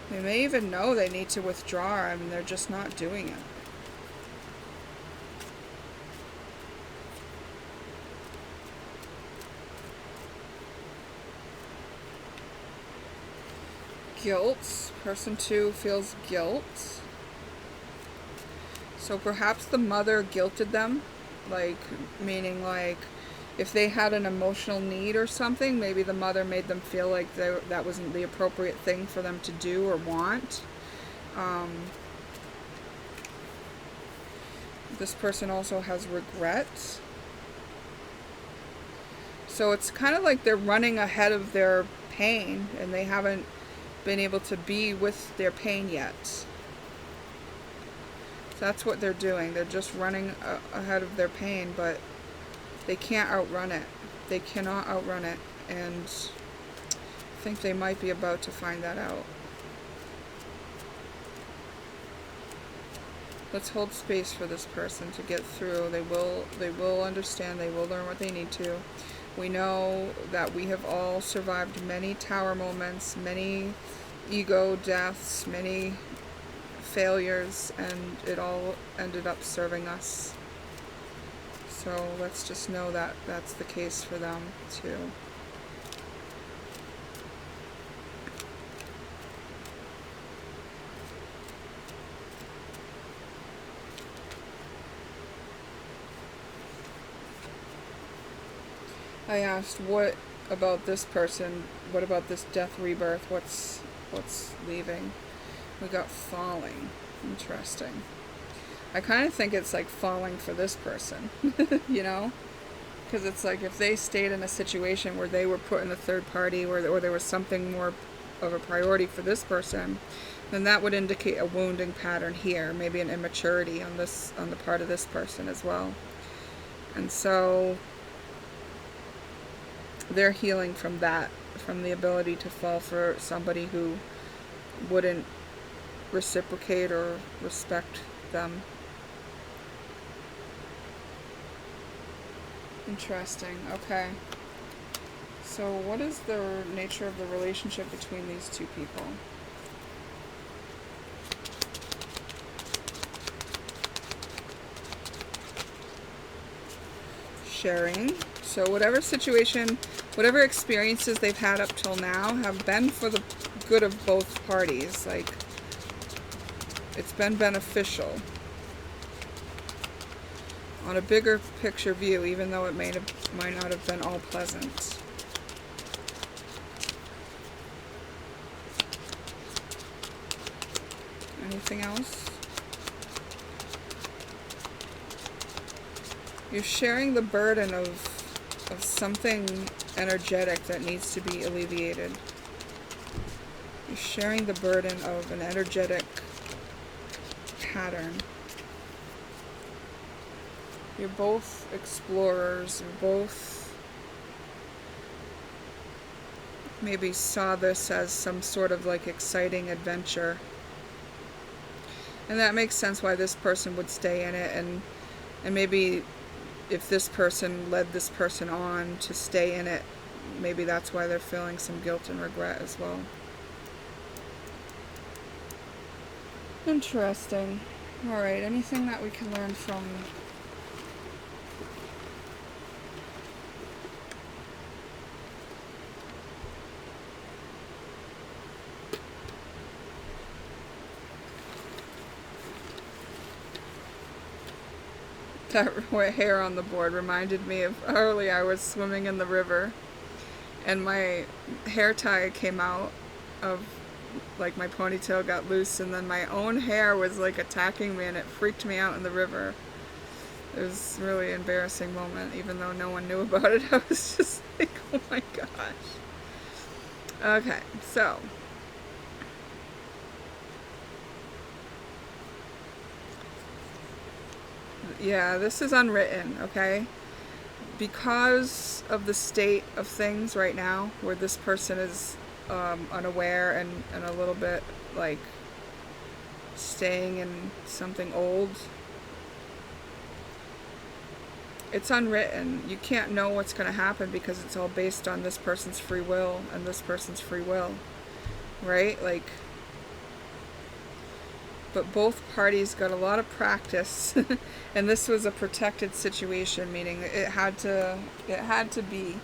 They may even know they need to withdraw, and they're just not doing it. Guilt. Person two feels guilt. So perhaps the mother guilted them, meaning if they had an emotional need or something, maybe the mother made them feel like that wasn't the appropriate thing for them to do or want. This person also has regret. So So it's kind of like they're running ahead of their pain, and they haven't been able to be with their pain yet. So that's what they're doing. They're just running ahead of their pain, but they can't outrun it. They cannot outrun it, and I think they might be about to find that out. Let's hold space for this person to get through. They will understand. They will learn what they need to. We know that we have all survived many tower moments, many ego deaths, many failures, and it all ended up serving us. So let's just know that that's the case for them too. I asked, what about this person? What about this death rebirth? What's leaving? We got falling. Interesting. I kind of think it's like falling for this person, you know? Because it's like if they stayed in a situation where they were put in a third party, or there was something more of a priority for this person, then that would indicate a wounding pattern here, maybe an immaturity on the part of this person as well. And so they're healing from that, from the ability to fall for somebody who wouldn't reciprocate or respect them. Interesting. Okay. So what is the nature of the relationship between these two people? Sharing. So whatever situation, whatever experiences they've had up till now have been for the good of both parties. Like, it's been beneficial on a bigger picture view, even though it might not have been all pleasant. Anything else? You're sharing the burden of something energetic that needs to be alleviated. You're sharing the burden of an energetic pattern. You're both explorers. You're both maybe saw this as some sort of like exciting adventure. And that makes sense why this person would stay in it, and maybe if this person led this person on to stay in it, maybe that's why they're feeling some guilt and regret as well. Interesting. Alright, anything that we can learn from that hair on the board reminded me of early I was swimming in the river and my hair tie came out of, like, my ponytail got loose, and then my own hair was like attacking me, and it freaked me out in the river. It was a really embarrassing moment, even though no one knew about it. I was just like, oh my gosh. Okay, so yeah, this is unwritten, okay? Because of the state of things right now, where this person is unaware and a little bit like staying in something old, it's unwritten. You can't know what's going to happen because it's all based on this person's free will and this person's free will, right? Like, but both parties got a lot of practice and this was a protected situation, meaning it had to be.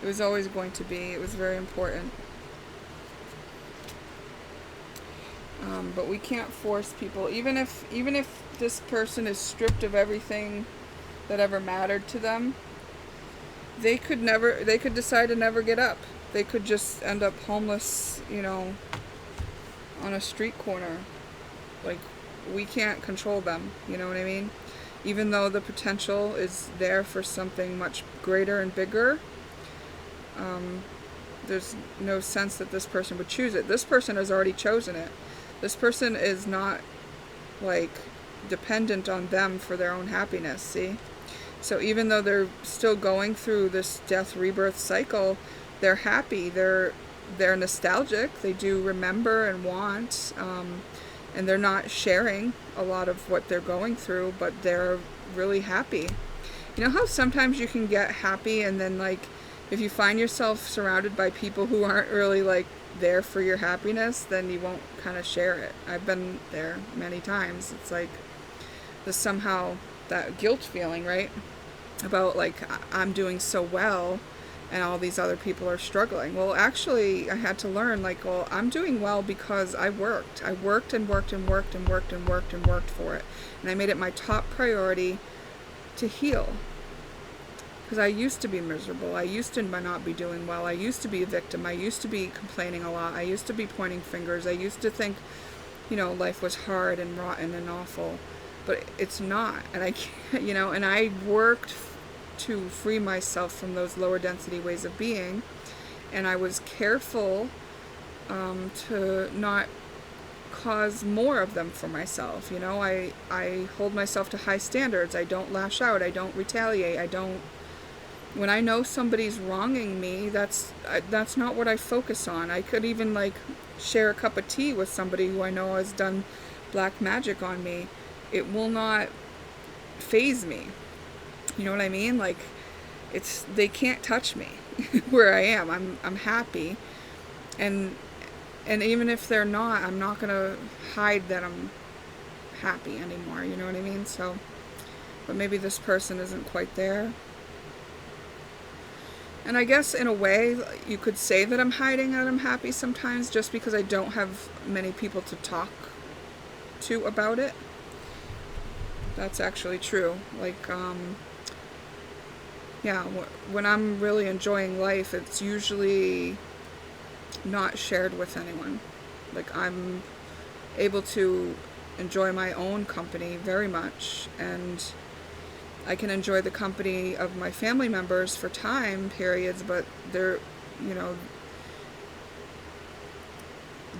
It was always going to be. It was very important. But we can't force people, even if this person is stripped of everything that ever mattered to them, they could decide to never get up. They could just end up homeless, you know, on a street corner. Like, we can't control them, you know what I mean? even though the potential is there for something much greater and bigger, there's no sense that this person would choose it. This person has already chosen it. This person is not like dependent on them for their own happiness, see? So even though they're still going through this death rebirth cycle, they're happy, they're nostalgic, they do remember and want, and they're not sharing a lot of what they're going through, but they're really happy. You know how sometimes you can get happy and then like if you find yourself surrounded by people who aren't really like there for your happiness, then you won't kind of share it. I've been there many times. It's like there's somehow that guilt feeling, right? About like I'm doing so well and all these other people are struggling. Well, actually, I had to learn, like, well, I'm doing well because I worked. I worked and worked and worked and worked and worked and worked for it. And I made it my top priority to heal. Because I used to be miserable. I used to not be doing well. I used to be a victim. I used to be complaining a lot. I used to be pointing fingers. I used to think, you know, life was hard and rotten and awful. But it's not. And I can't, you know, and I worked to free myself from those lower density ways of being, and I was careful to not cause more of them for myself. You know, I hold myself to high standards. I don't lash out. I don't retaliate. I don't. When I know somebody's wronging me, that's not what I focus on. I could even like share a cup of tea with somebody who I know has done black magic on me. It will not faze me. You know what I mean? Like, they can't touch me where I am. I'm happy, and even if they're not, I'm not gonna hide that I'm happy anymore. You know what I mean? So, but maybe this person isn't quite there. And I guess in a way, you could say that I'm hiding that I'm happy sometimes, just because I don't have many people to talk to about it. That's actually true. Like, yeah, when I'm really enjoying life, it's usually not shared with anyone. Like, I'm able to enjoy my own company very much, and I can enjoy the company of my family members for time periods, but they're, you know,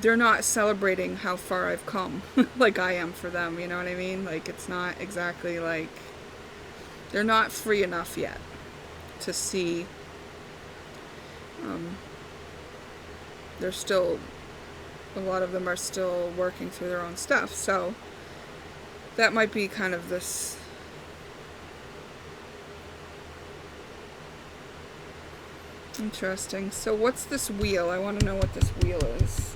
they're not celebrating how far I've come like I am for them, you know what I mean? Like, it's not exactly like, they're not free enough yet to see. They're still, a lot of them are still working through their own stuff, so that might be kind of this interesting. So what's this wheel? I want to know what this wheel is.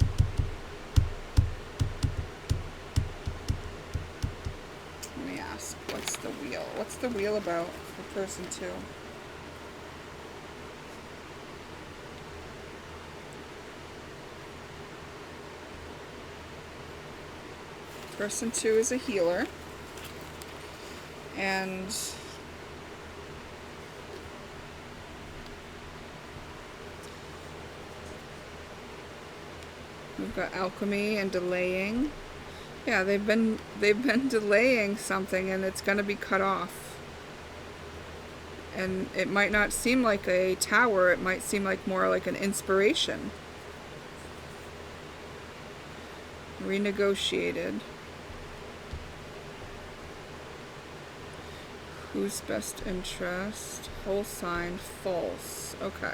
Let me ask, what's the wheel? What's the wheel about for person 2? Person 2 is a healer, and we've got alchemy and delaying. Yeah, they've been delaying something, and it's going to be cut off. And it might not seem like a tower, it might seem like more like an inspiration. Renegotiated. Whose best interest? Whole sign, false. Okay.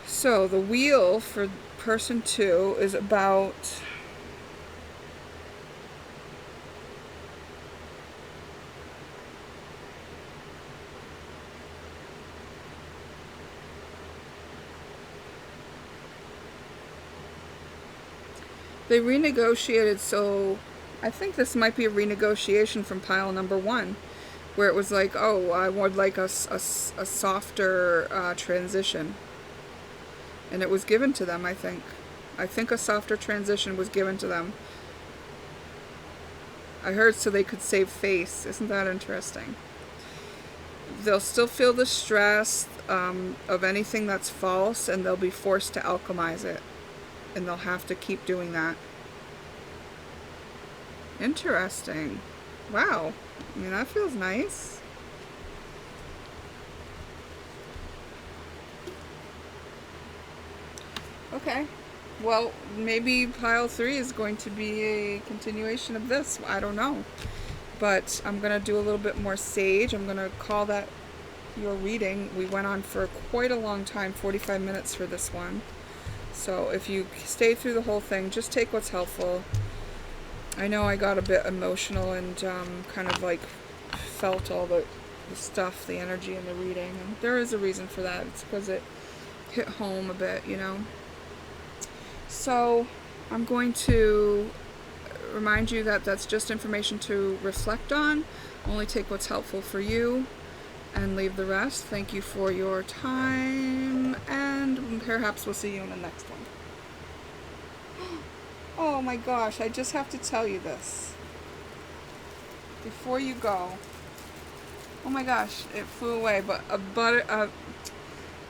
So the wheel for person 2 is about they renegotiated, so I think this might be a renegotiation from pile number 1, where it was like, oh, I would like a softer transition. And it was given to them, I think. I think a softer transition was given to them. I heard so they could save face. Isn't that interesting? They'll still feel the stress of anything that's false, and they'll be forced to alchemize it. And they'll have to keep doing that. Interesting. Wow. I mean, that feels nice. Okay. Well, maybe pile 3 is going to be a continuation of this. I don't know. But I'm going to do a little bit more sage. I'm going to call that your reading. We went on for quite a long time, 45 minutes for this one. So if you stay through the whole thing, just take what's helpful. I know I got a bit emotional and kind of like felt all the stuff, the energy in the reading. And there is a reason for that. It's because it hit home a bit, you know. So I'm going to remind you that that's just information to reflect on. Only take what's helpful for you and leave the rest. Thank you for your time, and perhaps we'll see you in the next one. Oh my gosh, I just have to tell you this before you go. Oh my gosh, it flew away, but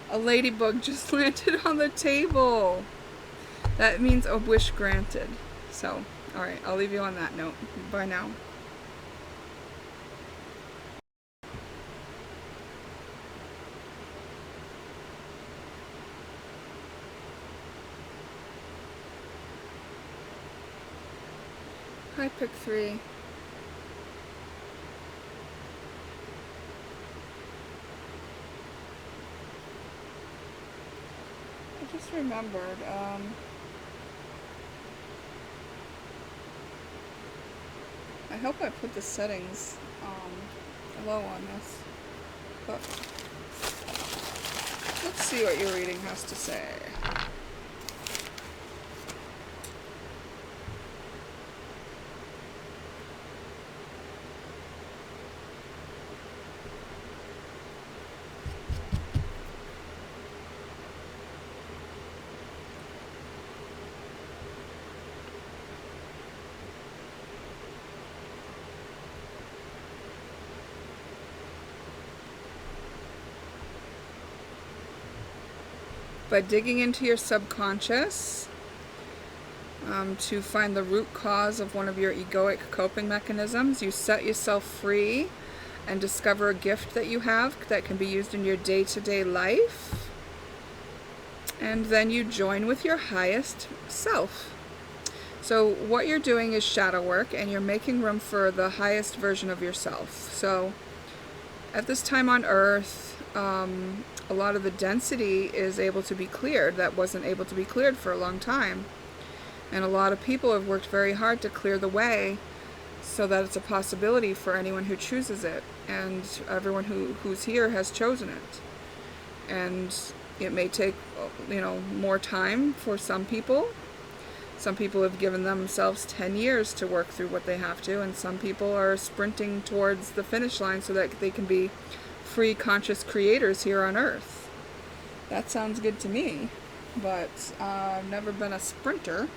a ladybug just landed on the table. That means a wish granted. So, alright, I'll leave you on that note. Bye now. Hi, pick 3. I just remembered, I hope I put the settings low on this, but let's see what your reading has to say. By digging into your subconscious to find the root cause of one of your egoic coping mechanisms, you set yourself free and discover a gift that you have that can be used in your day-to-day life. And then you join with your highest self. So what you're doing is shadow work, and you're making room for the highest version of yourself. So at this time on Earth, a lot of the density is able to be cleared that wasn't able to be cleared for a long time. And a lot of people have worked very hard to clear the way so that it's a possibility for anyone who chooses it. And everyone who's here has chosen it. And it may take, more time for some people. Some people have given themselves 10 years to work through what they have to, and some people are sprinting towards the finish line so that they can be free, conscious creators here on Earth. That sounds good to me, but I've never been a sprinter.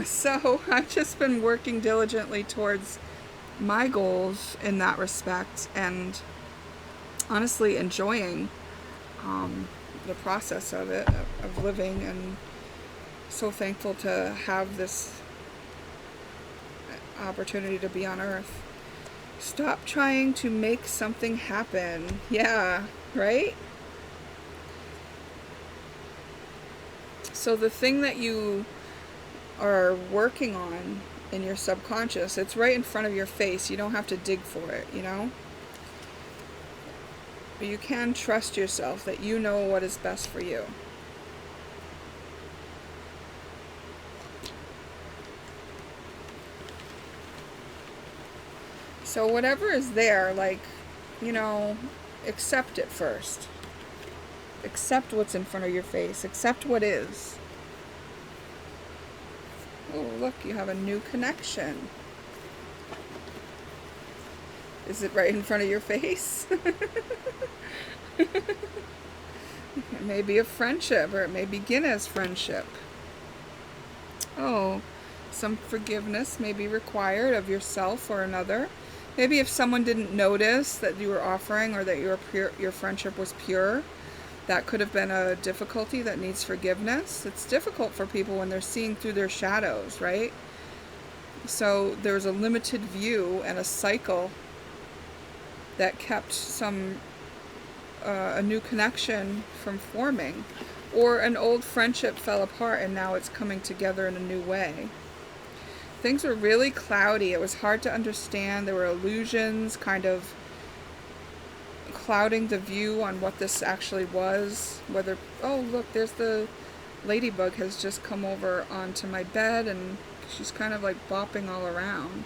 So I've just been working diligently towards my goals in that respect, and honestly enjoying the process of it, of living, and so thankful to have this opportunity to be on Earth. Stop trying to make something happen. Yeah, right? So the thing that you are working on in your subconscious, it's right in front of your face. You don't have to dig for it, But you can trust yourself that you know what is best for you. So whatever is there, accept it first. Accept what's in front of your face. Accept what is. Oh, look, you have a new connection. Is it right in front of your face? It may be a friendship, or it may begin as friendship. Oh, some forgiveness may be required of yourself or another. Maybe if someone didn't notice that you were offering, or that your friendship was pure, that could have been a difficulty that needs forgiveness. It's difficult for people when they're seeing through their shadows, right? So there was a limited view and a cycle that kept a new connection from forming, or an old friendship fell apart and now it's coming together in a new way. Things were really cloudy. It was hard to understand. There were illusions kind of clouding the view on what this actually was. Whether, oh look, there's the ladybug has just come over onto my bed and she's kind of like bopping all around.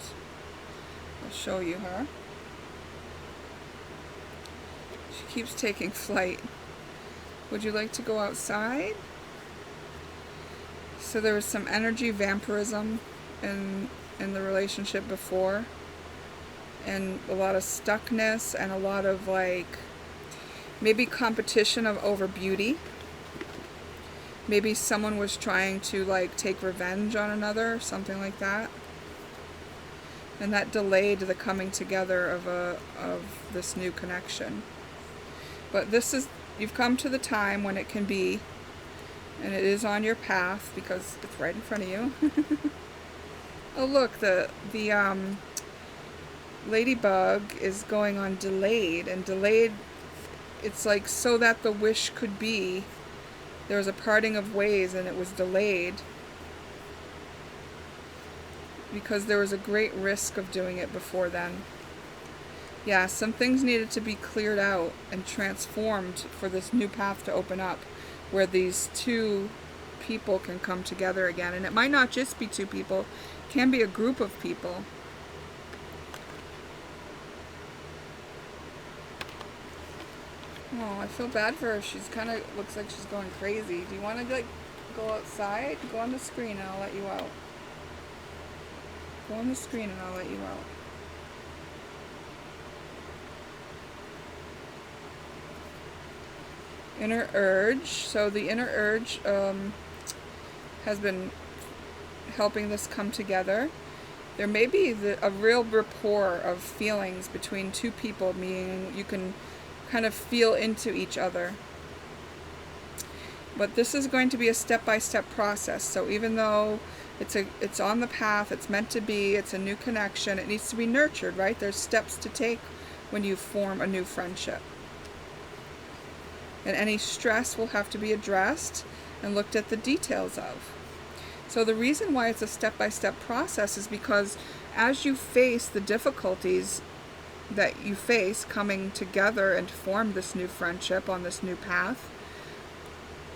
I'll show you her. She keeps taking flight. Would you like to go outside? So there was some energy vampirism in the relationship before, and a lot of stuckness and a lot of like maybe competition over beauty. Maybe someone was trying to like take revenge on another, something like that. And that delayed the coming together of this new connection. But you've come to the time when it can be, and it is on your path because it's right in front of you. Oh look, the ladybug is going on delayed, and delayed, it's like so that the wish could be. There was a parting of ways and it was delayed because there was a great risk of doing it before then. Yeah, some things needed to be cleared out and transformed for this new path to open up, where these two people can come together again. And it might not just be two people, it can be a group of people. Oh, I feel bad for her. She's kind of looks like she's going crazy. Do you want to like go outside? Go on the screen and I'll let you out. Go on the screen and I'll let you out. Inner urge. So the inner urge has been helping this come together. There may be a real rapport of feelings between two people, meaning you can kind of feel into each other. But this is going to be a step-by-step process. So even though it's on the path, it's meant to be, it's a new connection, it needs to be nurtured, right? There's steps to take when you form a new friendship. And any stress will have to be addressed and looked at the details of. So the reason why it's a step-by-step process is because as you face the difficulties that you face coming together and form this new friendship on this new path,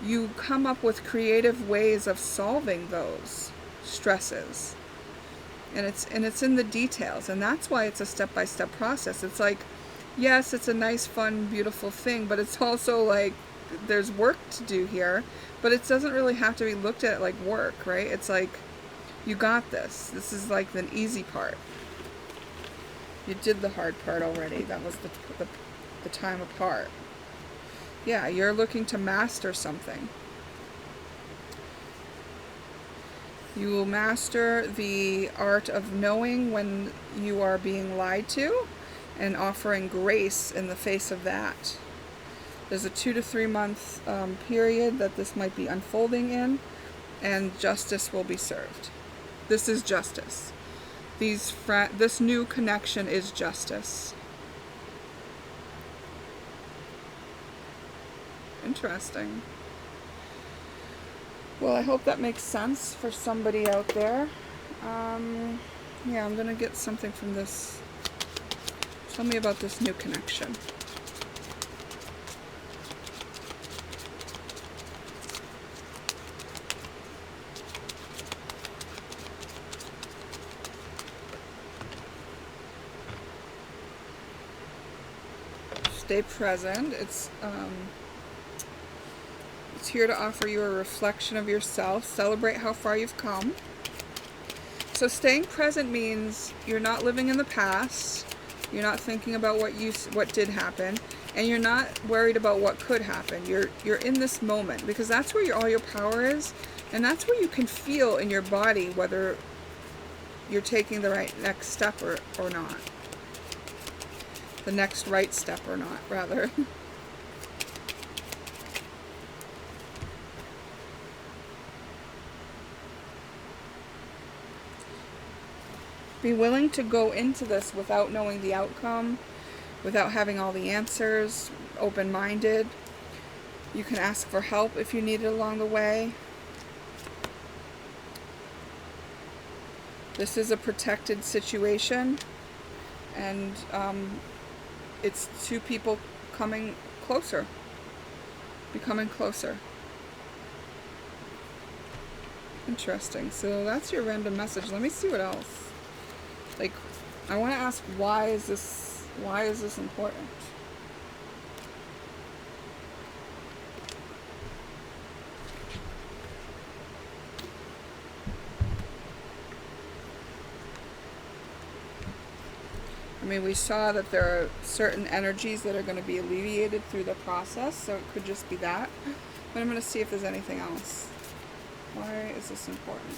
you come up with creative ways of solving those stresses. And it's in the details, and that's why it's a step-by-step process. It's like, yes, it's a nice, fun, beautiful thing, but it's also like there's work to do here, but it doesn't really have to be looked at like work, right? It's like, you got this. This is like the easy part. You did the hard part already. That was the time apart. Yeah, you're looking to master something. You will master the art of knowing when you are being lied to and offering grace in the face of that. There's a 2 to 3 month period that this might be unfolding in, and justice will be served. This is justice. This new connection is justice. Interesting. Well, I hope that makes sense for somebody out there. Yeah, I'm gonna get something from this. Tell me about this new connection. Stay present. It's here to offer you a reflection of yourself. Celebrate how far you've come. So staying present means you're not living in the past. You're not thinking about what did happen, and you're not worried about what could happen. You're in this moment, because that's where all your power is, and that's where you can feel in your body whether you're taking the right next step or not. The next right step or not, rather. Be willing to go into this without knowing the outcome, without having all the answers, open-minded. You can ask for help if you need it along the way. This is a protected situation, and it's two people coming closer, becoming closer. Interesting. So that's your random message. Let me see what else. Like, I want to ask, why is this important? I mean, we saw that there are certain energies that are going to be alleviated through the process, so it could just be that. But I'm going to see if there's anything else. Why is this important?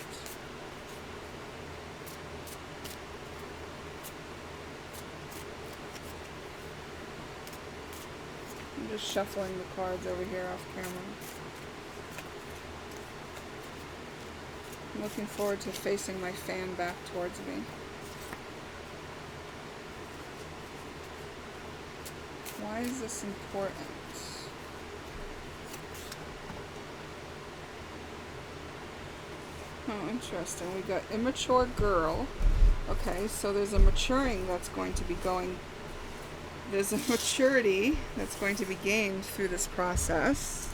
I'm just shuffling the cards over here off camera. I'm looking forward to facing my fan back towards me. Why is this important? Oh, interesting. We got immature girl. Okay, so there's a maturing that's going to be going. There's a maturity that's going to be gained through this process.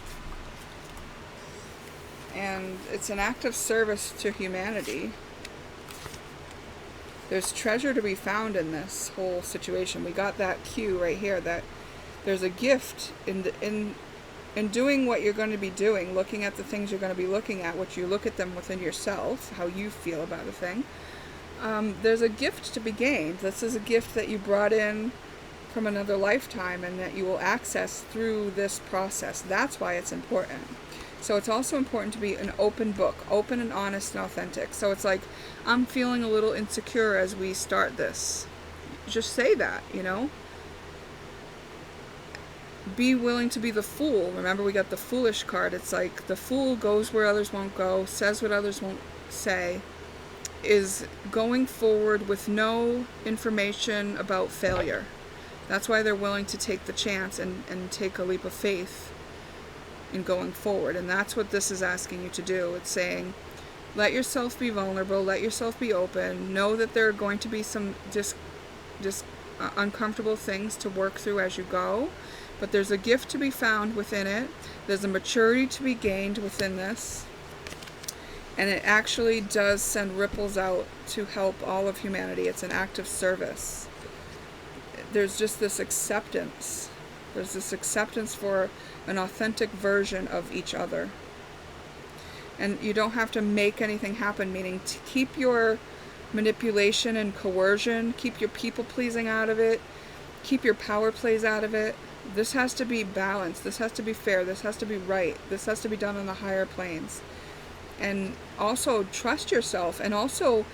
And it's an act of service to humanity. There's treasure to be found in this whole situation. We got that cue right here that there's a gift in doing what you're going to be doing, looking at the things you're going to be looking at, what you look at them within yourself, how you feel about a thing. There's a gift to be gained. This is a gift that you brought in from another lifetime and that you will access through this process. That's why it's important. So it's also important to be an open book, open and honest and authentic. So it's like, I'm feeling a little insecure as we start this. Just say that, you know? Be willing to be the fool. Remember, we got the foolish card. It's like the fool goes where others won't go, says what others won't say, is going forward with no information about failure. That's why they're willing to take the chance and take a leap of faith in going forward. And that's what this is asking you to do. It's saying, let yourself be vulnerable, let yourself be open, know that there are going to be some uncomfortable things to work through as you go, but there's a gift to be found within it. There's a maturity to be gained within this. And it actually does send ripples out to help all of humanity. It's an act of service. There's just this acceptance. There's this acceptance for an authentic version of each other. And you don't have to make anything happen, meaning to keep your manipulation and coercion, keep your people pleasing out of it, keep your power plays out of it. This has to be balanced. This has to be fair. This has to be right. This has to be done on the higher planes. And also trust yourself, and also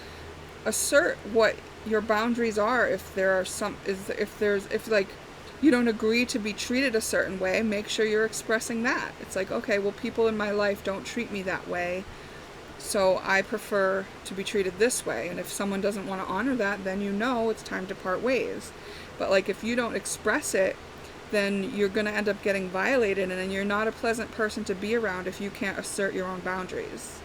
assert what your boundaries are. If there are if like you don't agree to be treated a certain way, make sure you're expressing that. It's like, okay, well, people in my life don't treat me that way, so I prefer to be treated this way. And if someone doesn't want to honor that, then you know it's time to part ways. But like, if you don't express it, then you're going to end up getting violated, and then you're not a pleasant person to be around if you can't assert your own boundaries,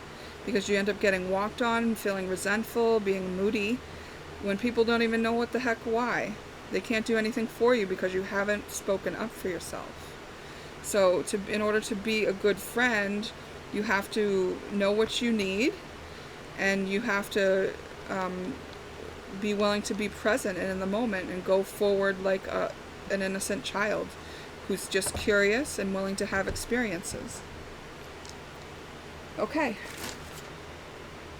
because you end up getting walked on, feeling resentful, being moody, when people don't even know what the heck why. They can't do anything for you because you haven't spoken up for yourself. So in order to be a good friend, you have to know what you need, and you have to be willing to be present and in the moment and go forward like an innocent child who's just curious and willing to have experiences. Okay.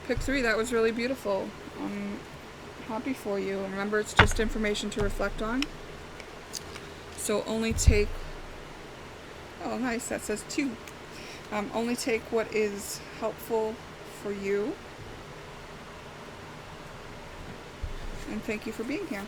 Pick 3, that was really beautiful. I'm happy for you. And remember, it's just information to reflect on. So only take, oh nice, that says 2. Only take what is helpful for you. And thank you for being here.